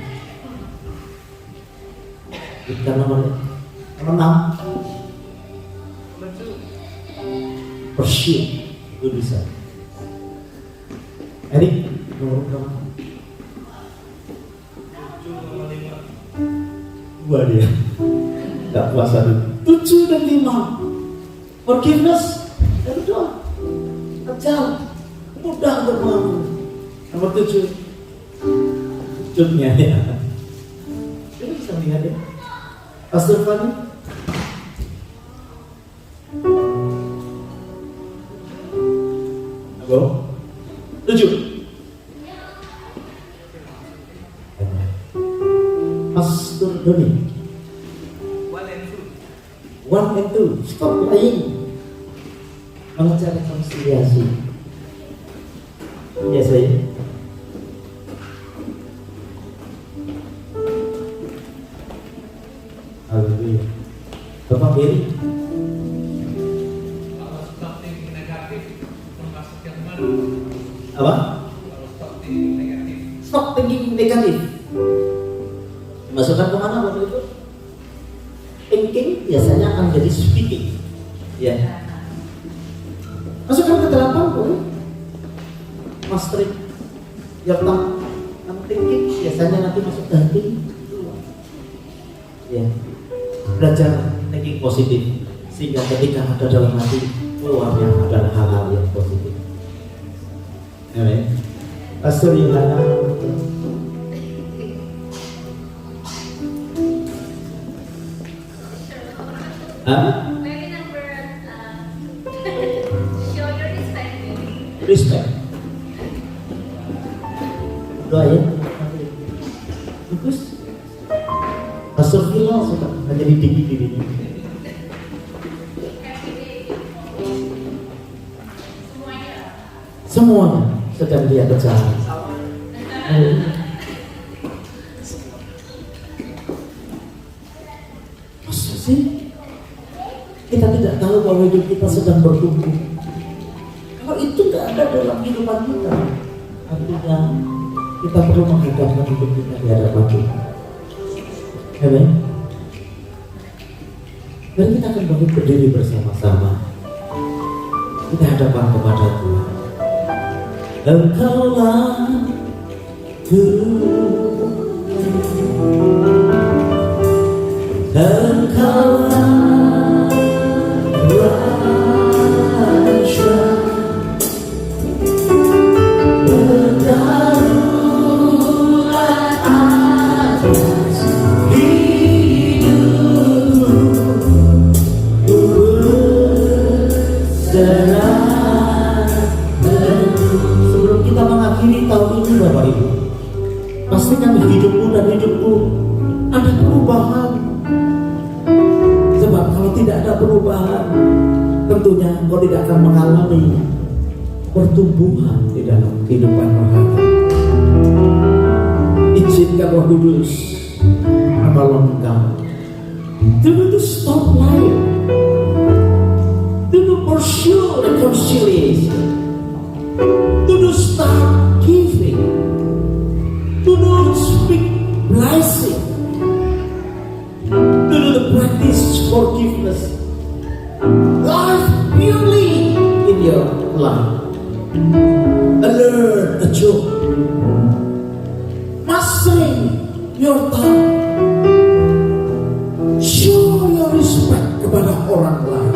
Sebutkan nomornya. Nomor 6. pursue kudusan. Erik, nomor berapa? 2 dia. Gak puasa dulu. 7 dan 5. Forgiveness dan doa. Kejam, mudah untuk mengampuni. Nomor 7. Cutnya ya. Ini bisa lihat ya. Pastor Fani. Halo. 7. Pastor Doni. 1 and 2. Stop lying. Mengejar rekonsiliasi. Ya saya. Haleluya. Bapak Beri. Kalau stop thinking negatif, termasuk yang mana? Apa? Kalau stop thinking negatif. Stop thinking negatif. Masukkan kemana waktu itu? Thinking biasanya akan jadi speaking. Ya. Masukkan ke 8 boleh. Mastering. Your tongue. Thinking biasanya nanti masuk ke hati. Ya. Belajar thinking positif sehingga ketika ada dalam hati keluarnya adalah hal-hal yang positif. Amin. Pastor Yohana. Maybe number show your respect. Respect. Doa ya. Bagus. Pastor Vila suka menjadi tinggi dirinya. Semuanya sedang dia kejar. Masa sih? Kita tidak tahu bahwa hidup kita sedang bertumbuh. Kalau itu nggak ada dalam kehidupan kita, artinya kita perlu menghadapkan hidup kita di hadapan Tuhan. Amin. Dan kita akan bangun berdiri bersama-sama. Kita hadapan kepada Tuhan. Engkaulah Tuhan, Engkaulah Raja, berdarurat atas hidupku, berserah penuh. Sebelum kita mengakhiri tahun ini Bapak Ibu, pastikan hidupmu dan hidupku ada perubahan. Sebab kalau tidak ada perubahan, tentunya engkau tidak akan mengalami pertumbuhan di dalam kehidupan rohani. Izinkan Roh Kudus menolong engkau. Do stop lying. Do pursue reconciliation. Do start giving. Do speak blessing. Do the practice forgiveness. Life purely in your life. Alert a joke. Mastering your tongue. Show your respect kepada orang lain.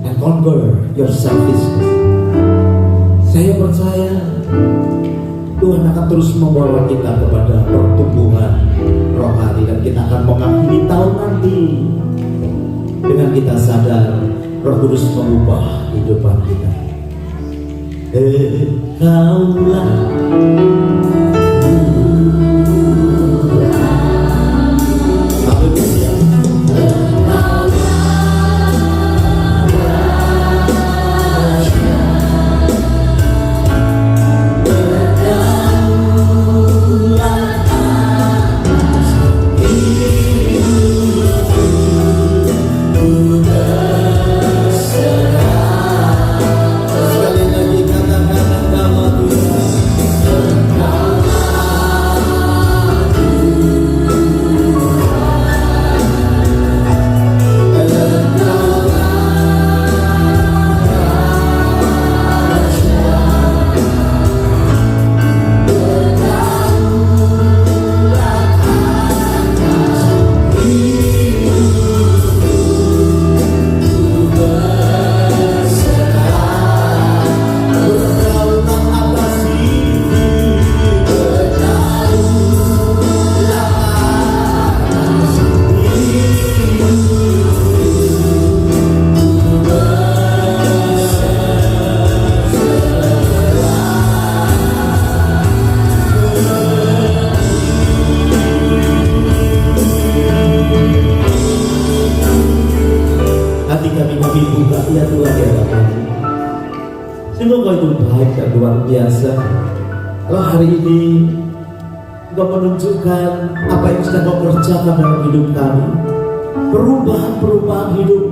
And conquer your selfishness. Saya percaya Tuhan akan terus membawa kita kepada pertumbuhan rohani, dan kita akan mengakhiri tahun nanti dengan kita sadar Roh Kudus mengubah kehidupan kita. Engkaulah Sekali lagi katakan engkaulah Tuhan. Sungguh Engkau itu baik dan luar biasa. Kalau hari ini Engkau menunjukkan apa yang sudah Engkau kerjakan dalam hidup kami, perubahan hidup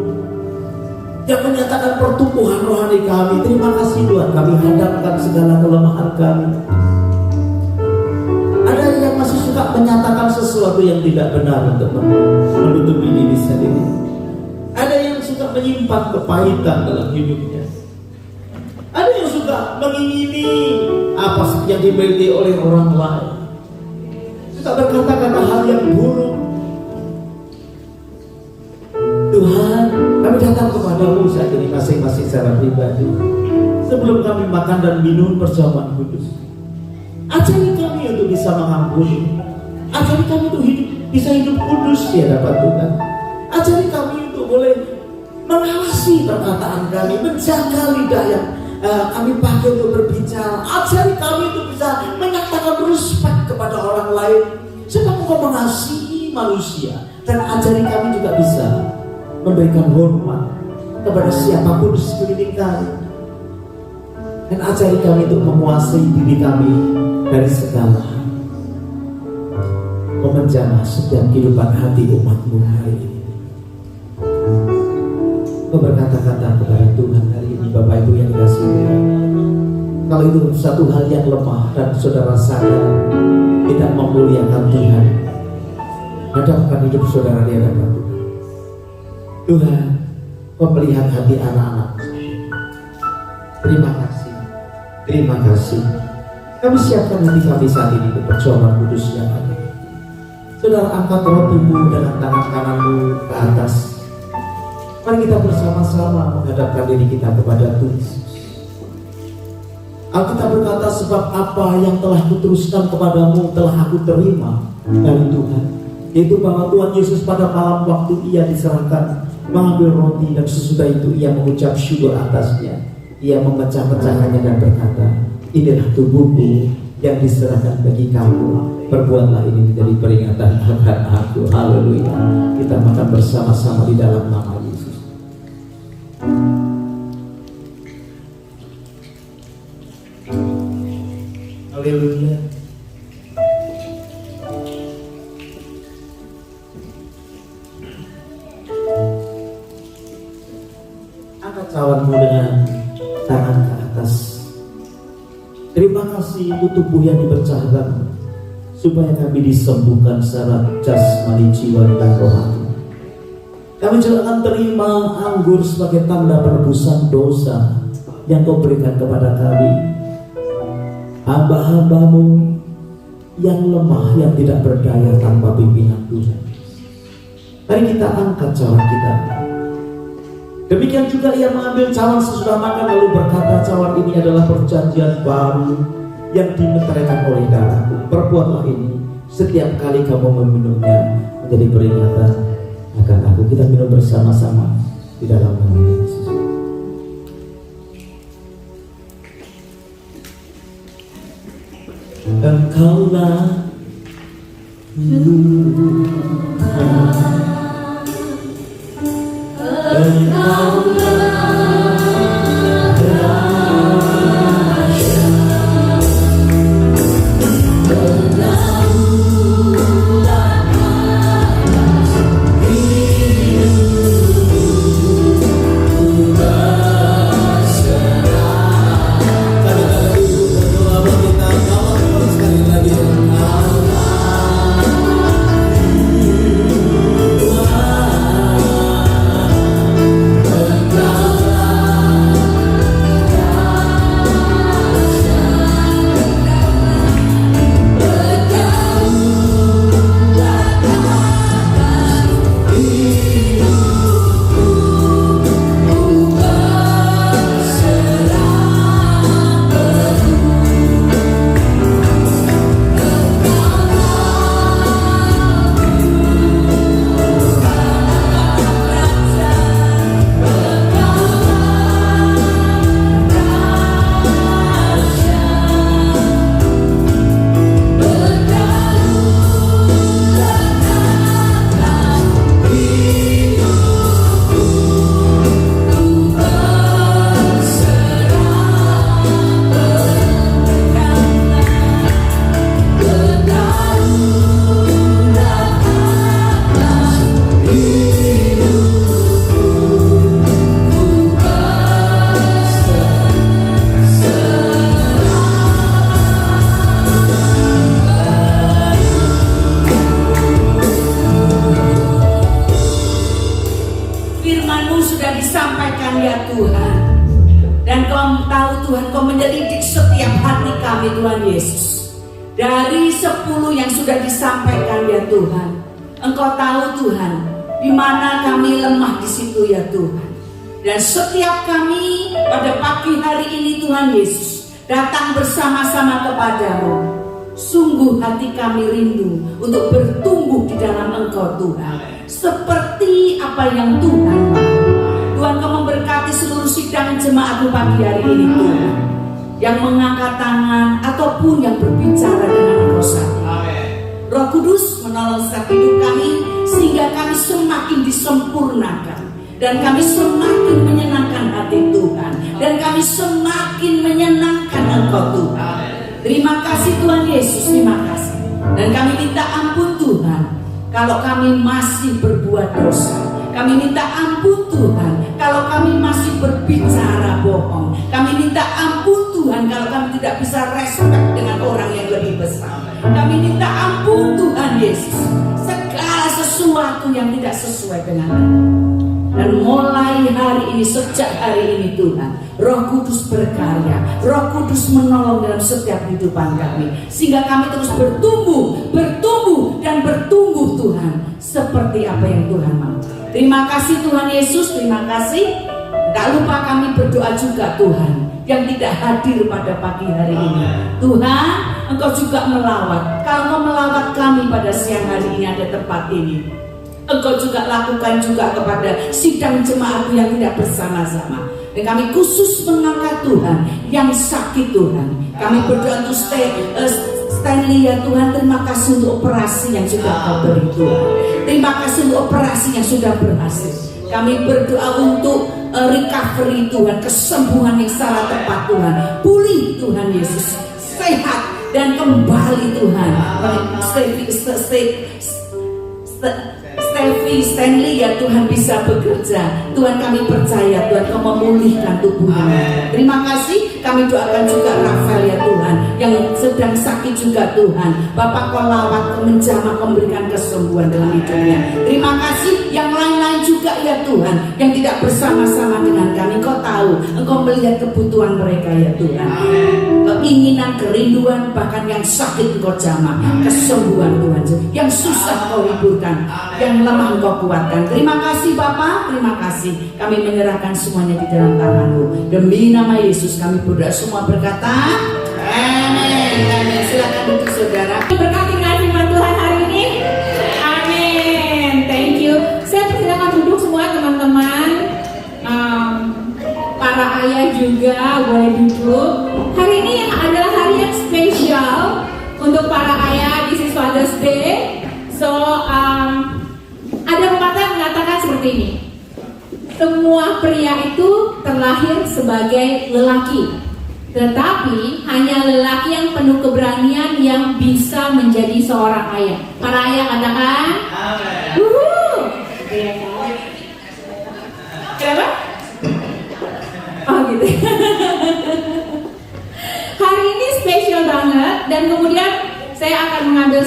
yang menyatakan pertumbuhan rohani kami. Terima kasih Tuhan, kami hadapkan segala kelemahan kami. Ada yang masih suka menyatakan sesuatu yang tidak benar untuk menutupi diri sendiri. Ada yang suka menyimpan kepahitan dalam hidupnya. Ada yang suka mengingini apa yang dimiliki oleh orang lain. Suka berkata-kata hal yang buruk. Tuhan, kami datang kepadamu saat ini masing-masing secara pribadi. Sebelum kami makan dan minum perjamuan kudus, ajari kami untuk bisa mengampuni. Ajari kami untuk bisa hidup kudus di hadapan Tuhan. Ajari kami untuk boleh mengawasi perkataan kami, menjaga lidah yang kami pakai untuk berbicara. Ajari kami untuk bisa menyatakan respect kepada orang lain, sebab Engkau mengasihi manusia. Dan ajari kami juga bisa memberikan hormat kepada siapapun di sekeliling kami. Dan ajari kami untuk menguasai diri kami dari segala hal. Kau menjamah setiap kehidupan hati umat-Mu hari ini. Kau berkata-kata kepada Tuhan hari ini, Bapak Ibu yang dikasihi Tuhan, kalau itu satu hal yang lemah dan saudara sadar tidak memuliakan Tuhan, hadapkan hidup saudara di hadapan Tuhan. Tuhan, Kau melihat hati anak-anak. Terima kasih, terima kasih. Kami siapkan hati kami saat ini untuk perjamuan kudus yang ada. Saudara, angkat rotimu dengan tangan kananmu ke atas. Mari kita bersama-sama menghadapkan diri kita kepada Tuhan. Alkitab berkata, sebab apa yang telah kuteruskan kepadamu telah aku terima dari Tuhan, yaitu bahwa Tuhan Yesus pada malam waktu Ia diserahkan mengambil roti, dan sesudah itu Ia mengucap syukur atasnya. Ia memecah-mecahkannya dan berkata, inilah tubuhku yang diserahkan bagi kamu. Perbuatlah ini menjadi peringatan akan aku. Haleluya. Kita makan bersama-sama di dalam nama Yesus. Haleluya. Angkat cawanmu dengan tangan ke atas. Terima kasih untuk tubuh yang dipecahkan, supaya kami disembuhkan secara jasmani, jiwa, dan rohani. Kami juga akan terima anggur sebagai tanda penebusan dosa yang Kau berikan kepada kami, hamba-hamba-Mu yang lemah, yang tidak berdaya tanpa pimpinan Tuhan. Mari kita angkat cawan kita. Demikian juga Ia mengambil cawan sesudah makan, lalu berkata, cawan ini adalah perjanjian baru yang dimeteraikan oleh darahku. Perbuatlah ini setiap kali kamu meminumnya menjadi peringatan akan aku. Kita minum bersama-sama di dalam nama Yesus. Engkaulah tahu Tuhan, Kau menyelidik setiap hati kami Tuhan Yesus. Dari 10 yang sudah disampaikan ya Tuhan, Engkau tahu Tuhan, di mana kami lemah di situ ya Tuhan. Dan setiap kami pada pagi hari ini Tuhan Yesus datang bersama-sama kepadamu. Sungguh hati kami rindu untuk bertumbuh di dalam Engkau Tuhan, seperti apa yang Tuhan mau. Tuhan, Kau memberkati seluruh sidang jemaat pagi hari ini Tuhan, yang mengangkat tangan ataupun yang berbicara dengan Engkau saat ini. Roh Kudus menolong setiap hidup kami sehingga kami semakin disempurnakan dan kami semakin menyenangkan hati Tuhan dan kami semakin menyenangkan Engkau Tuhan. Terima kasih Tuhan Yesus, terima kasih. Dan kami minta ampun Tuhan kalau kami masih berbuat dosa. Kami minta ampun Tuhan kalau kami masih berbicara bohong. Kami minta ampun Tuhan kalau kami tidak bisa respect dengan orang yang lebih besar. Kami minta ampun Tuhan Yesus segala sesuatu yang tidak sesuai dengan Anda. Dan mulai hari ini, sejak hari ini Tuhan, Roh Kudus berkarya, Roh Kudus menolong dalam setiap kehidupan kami, sehingga kami terus bertumbuh dan bertumbuh Tuhan, seperti apa yang Tuhan mau. Terima kasih Tuhan Yesus, terima kasih. Tak lupa kami berdoa juga Tuhan, yang tidak hadir pada pagi hari ini. Tuhan, Engkau juga melawat. Kalau Engkau melawat kami pada siang hari ini ada tempat ini, Engkau juga lakukan juga kepada sidang jemaatmu yang tidak bersama-sama. Dan kami khusus mengangkat Tuhan yang sakit Tuhan. Kami berdoa untuk Stanley ya Tuhan. Terima kasih untuk operasi yang sudah Kau beri Tuhan. Terima kasih untuk operasi yang sudah berhasil. Kami berdoa untuk recovery Tuhan, kesembuhan yang secara tepat Tuhan. Pulih Tuhan Yesus, sehat dan kembali Tuhan. Stanley ya Tuhan bisa bekerja. Tuhan kami percaya Tuhan Kau memulihkan tubuhnya. Terima kasih. Kami doakan juga Rafael ya Tuhan yang sedang sakit juga Tuhan. Bapak Kau lawat, Kau menjamah, Kau memberikan kesembuhan dalam hidupnya. Terima kasih. Yang lain-lain juga ya Tuhan yang tidak bersama-sama dengan kami. Kau tahu, Engkau melihat kebutuhan mereka ya Tuhan. Keinginan, kerinduan, bahkan yang sakit Engkau jamah. Kesembuhan Tuhan, yang susah Kau hiburkan, yang lemah Engkau kuatkan. Terima kasih Bapak, terima kasih. Kami menyerahkan semuanya di dalam tangan-Mu. Demi nama Yesus kami berdoa, semua berkata amin. Amin. Silakan duduk saudara. Berkati dengan firman Tuhan hari ini. Amin. Thank you. Saya persilakan duduk semua teman-teman. Para ayah juga boleh duduk. Hari ini adalah hari yang spesial untuk para ayah. This is Father's Day. So ada pepatah yang mengatakan seperti ini. Semua pria itu terlahir sebagai lelaki, tetapi hanya lelaki yang penuh keberanian yang bisa menjadi seorang ayah. Para ayah katakan amin. Kenapa? Oh gitu. Hari ini spesial banget. Dan kemudian saya akan mengambil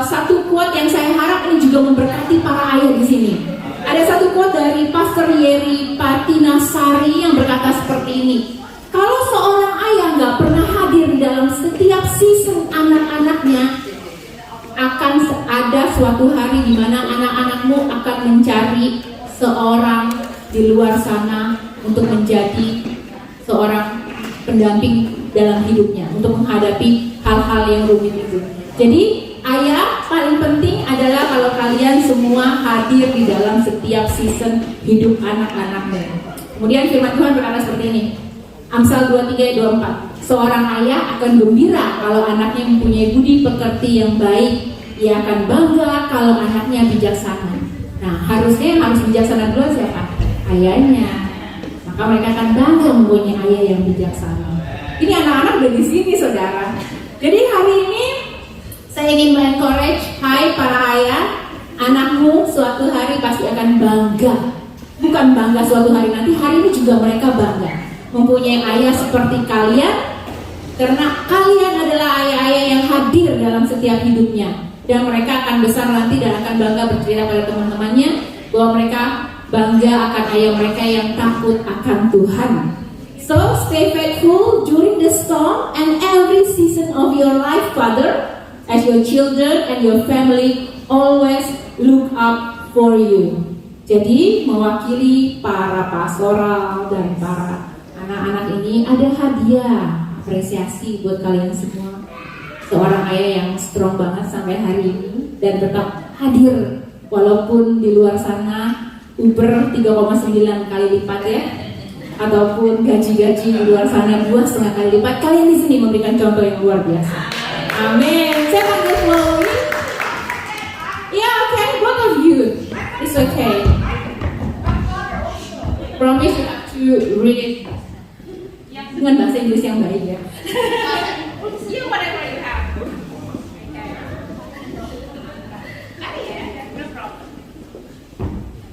satu quote yang saya harap ini juga memberkati para ayah di sini. Ada satu quote dari Pastor Yeri Patinasari yang berkata seperti ini. Kalau seorang ayah nggak pernah hadir di dalam setiap season anak-anaknya, akan ada suatu hari di mana anak-anakmu akan mencari seorang di luar sana untuk menjadi seorang pendamping dalam hidupnya, untuk menghadapi hal-hal yang rumit itu. Jadi ayah paling penting adalah kalau kalian semua hadir di dalam setiap season hidup anak-anakmu. Kemudian firman Tuhan berkata seperti ini. Amsal 23:24. Seorang ayah akan gembira kalau anaknya mempunyai budi pekerti yang baik. Ia akan bangga kalau anaknya bijaksana. Nah, harusnya yang harus bijaksana dulu siapa? Ayahnya. Maka mereka akan bangga mempunyai ayah yang bijaksana. Ini anak-anak udah di sini, saudara. Jadi hari ini saya ingin mengencourage, hai para ayah, anakmu suatu hari pasti akan bangga. Bukan bangga suatu hari nanti, hari ini juga mereka bangga mempunyai ayah seperti kalian, karena kalian adalah ayah-ayah yang hadir dalam setiap hidupnya. Dan mereka akan besar nanti dan akan bangga bercerita pada teman-temannya bahwa mereka bangga akan ayah mereka yang takut akan Tuhan. So stay faithful during the storm and every season of your life, Father, as your children and your family always look up for you. Jadi mewakili para pastoral dan para anak-anak ini ada hadiah apresiasi buat kalian semua. Seorang ayah yang strong banget sampai hari ini dan tetap hadir walaupun di luar sana Uber 3,9 kali lipat ya, ataupun gaji-gaji di luar sana 2,5 kali lipat. Kalian di sini memberikan contoh yang luar biasa. Amin. Saya panggil Chloe. Yeah, okay, both of you. It's okay. Promise you have to read it dengan bahasa Inggris yang baik ya. You whatever you have. No problem.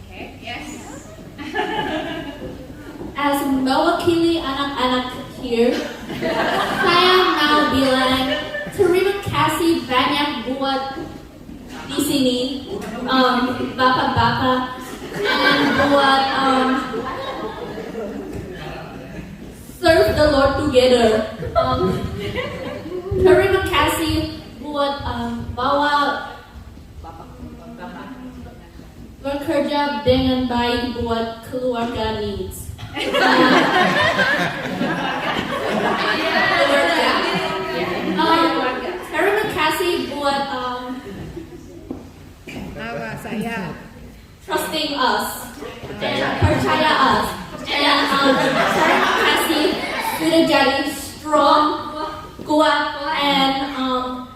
Okay, yes. As mewakili anak-anak here, saya mau bilang terima kasih banyak buat di sini, bapak-bapak, dan buat serve the Lord together. Terima kasih buat bawa bekerja dengan baik buat keluarga needs. Terima kasih buat trusting us dan percaya us, dan terima kasih sudah jadi strong, kuat, and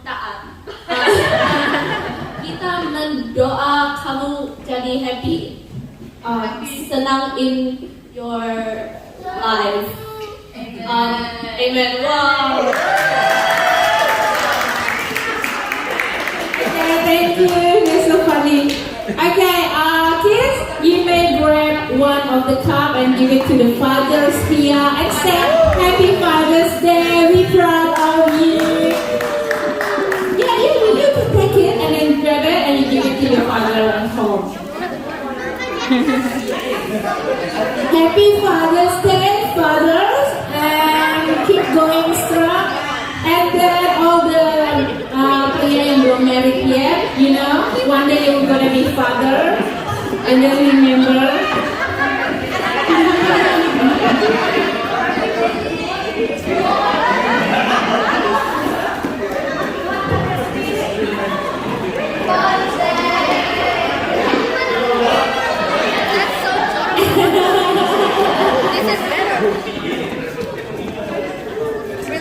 taat. Kita mendoa kamu jadi happy, senang in your life. Amen. Wow. Okay, thank you. That's so funny. Okay, kids, you may grab one of the cup and give it to the fathers here and say Happy Father's Day. We proud of you. Yeah, you can take it and then grab it and you give it to your father at home. Happy Father's Day, fathers, and keep going strong. And then all the yang belum married yet, you know, one day you're gonna be father, and then remember.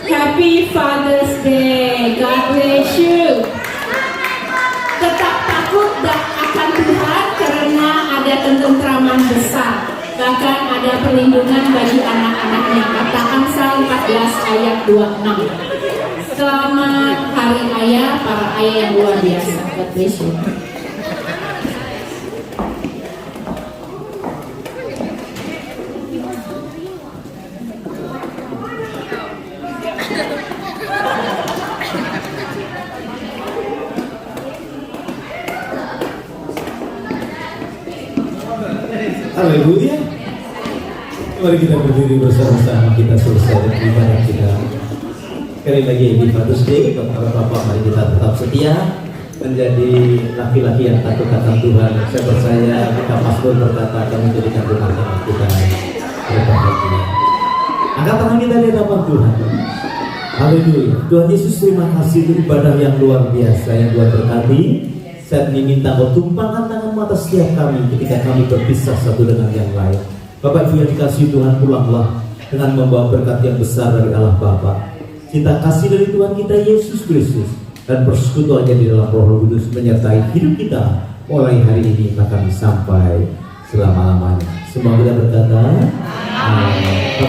Happy Father's Day. God bless you. Tetap takut dan akan Tuhan karena ada ketentraman besar. Bahkan ada perlindungan bagi anak-anaknya. Kata Amsal 14 ayat 26. Selamat Hari Ayah, para ayah yang luar biasa. God bless you. Haleluya. Mari kita berdiri bersama-sama, kita selesai dari ibadah kita. Sekali lagi Happy Father's Day. Bapak-bapak, mari kita tetap setia menjadi laki-laki yang takut akan Tuhan. Saya percaya kita pastor berkata akan menjadikan rumah tangga kita berbahagia. Angkat tangan kita di hadapan Tuhan. Haleluya. Tuhan Yesus, terima kasih untuk ibadah yang luar biasa yang Tuhan berkati. Saya minta kau tumpahkan tangan atas setiap kami ketika kami berpisah satu dengan yang lain. Bapak Ibu yang dikasihi Tuhan, pulanglah dengan membawa berkat yang besar dari Allah Bapa, cinta kasih dari Tuhan kita Yesus Kristus, dan persekutuannya di dalam Roh Kudus menyertai hidup kita mulai hari ini bahkan sampai selama-lamanya. Semua kita berkata, amin.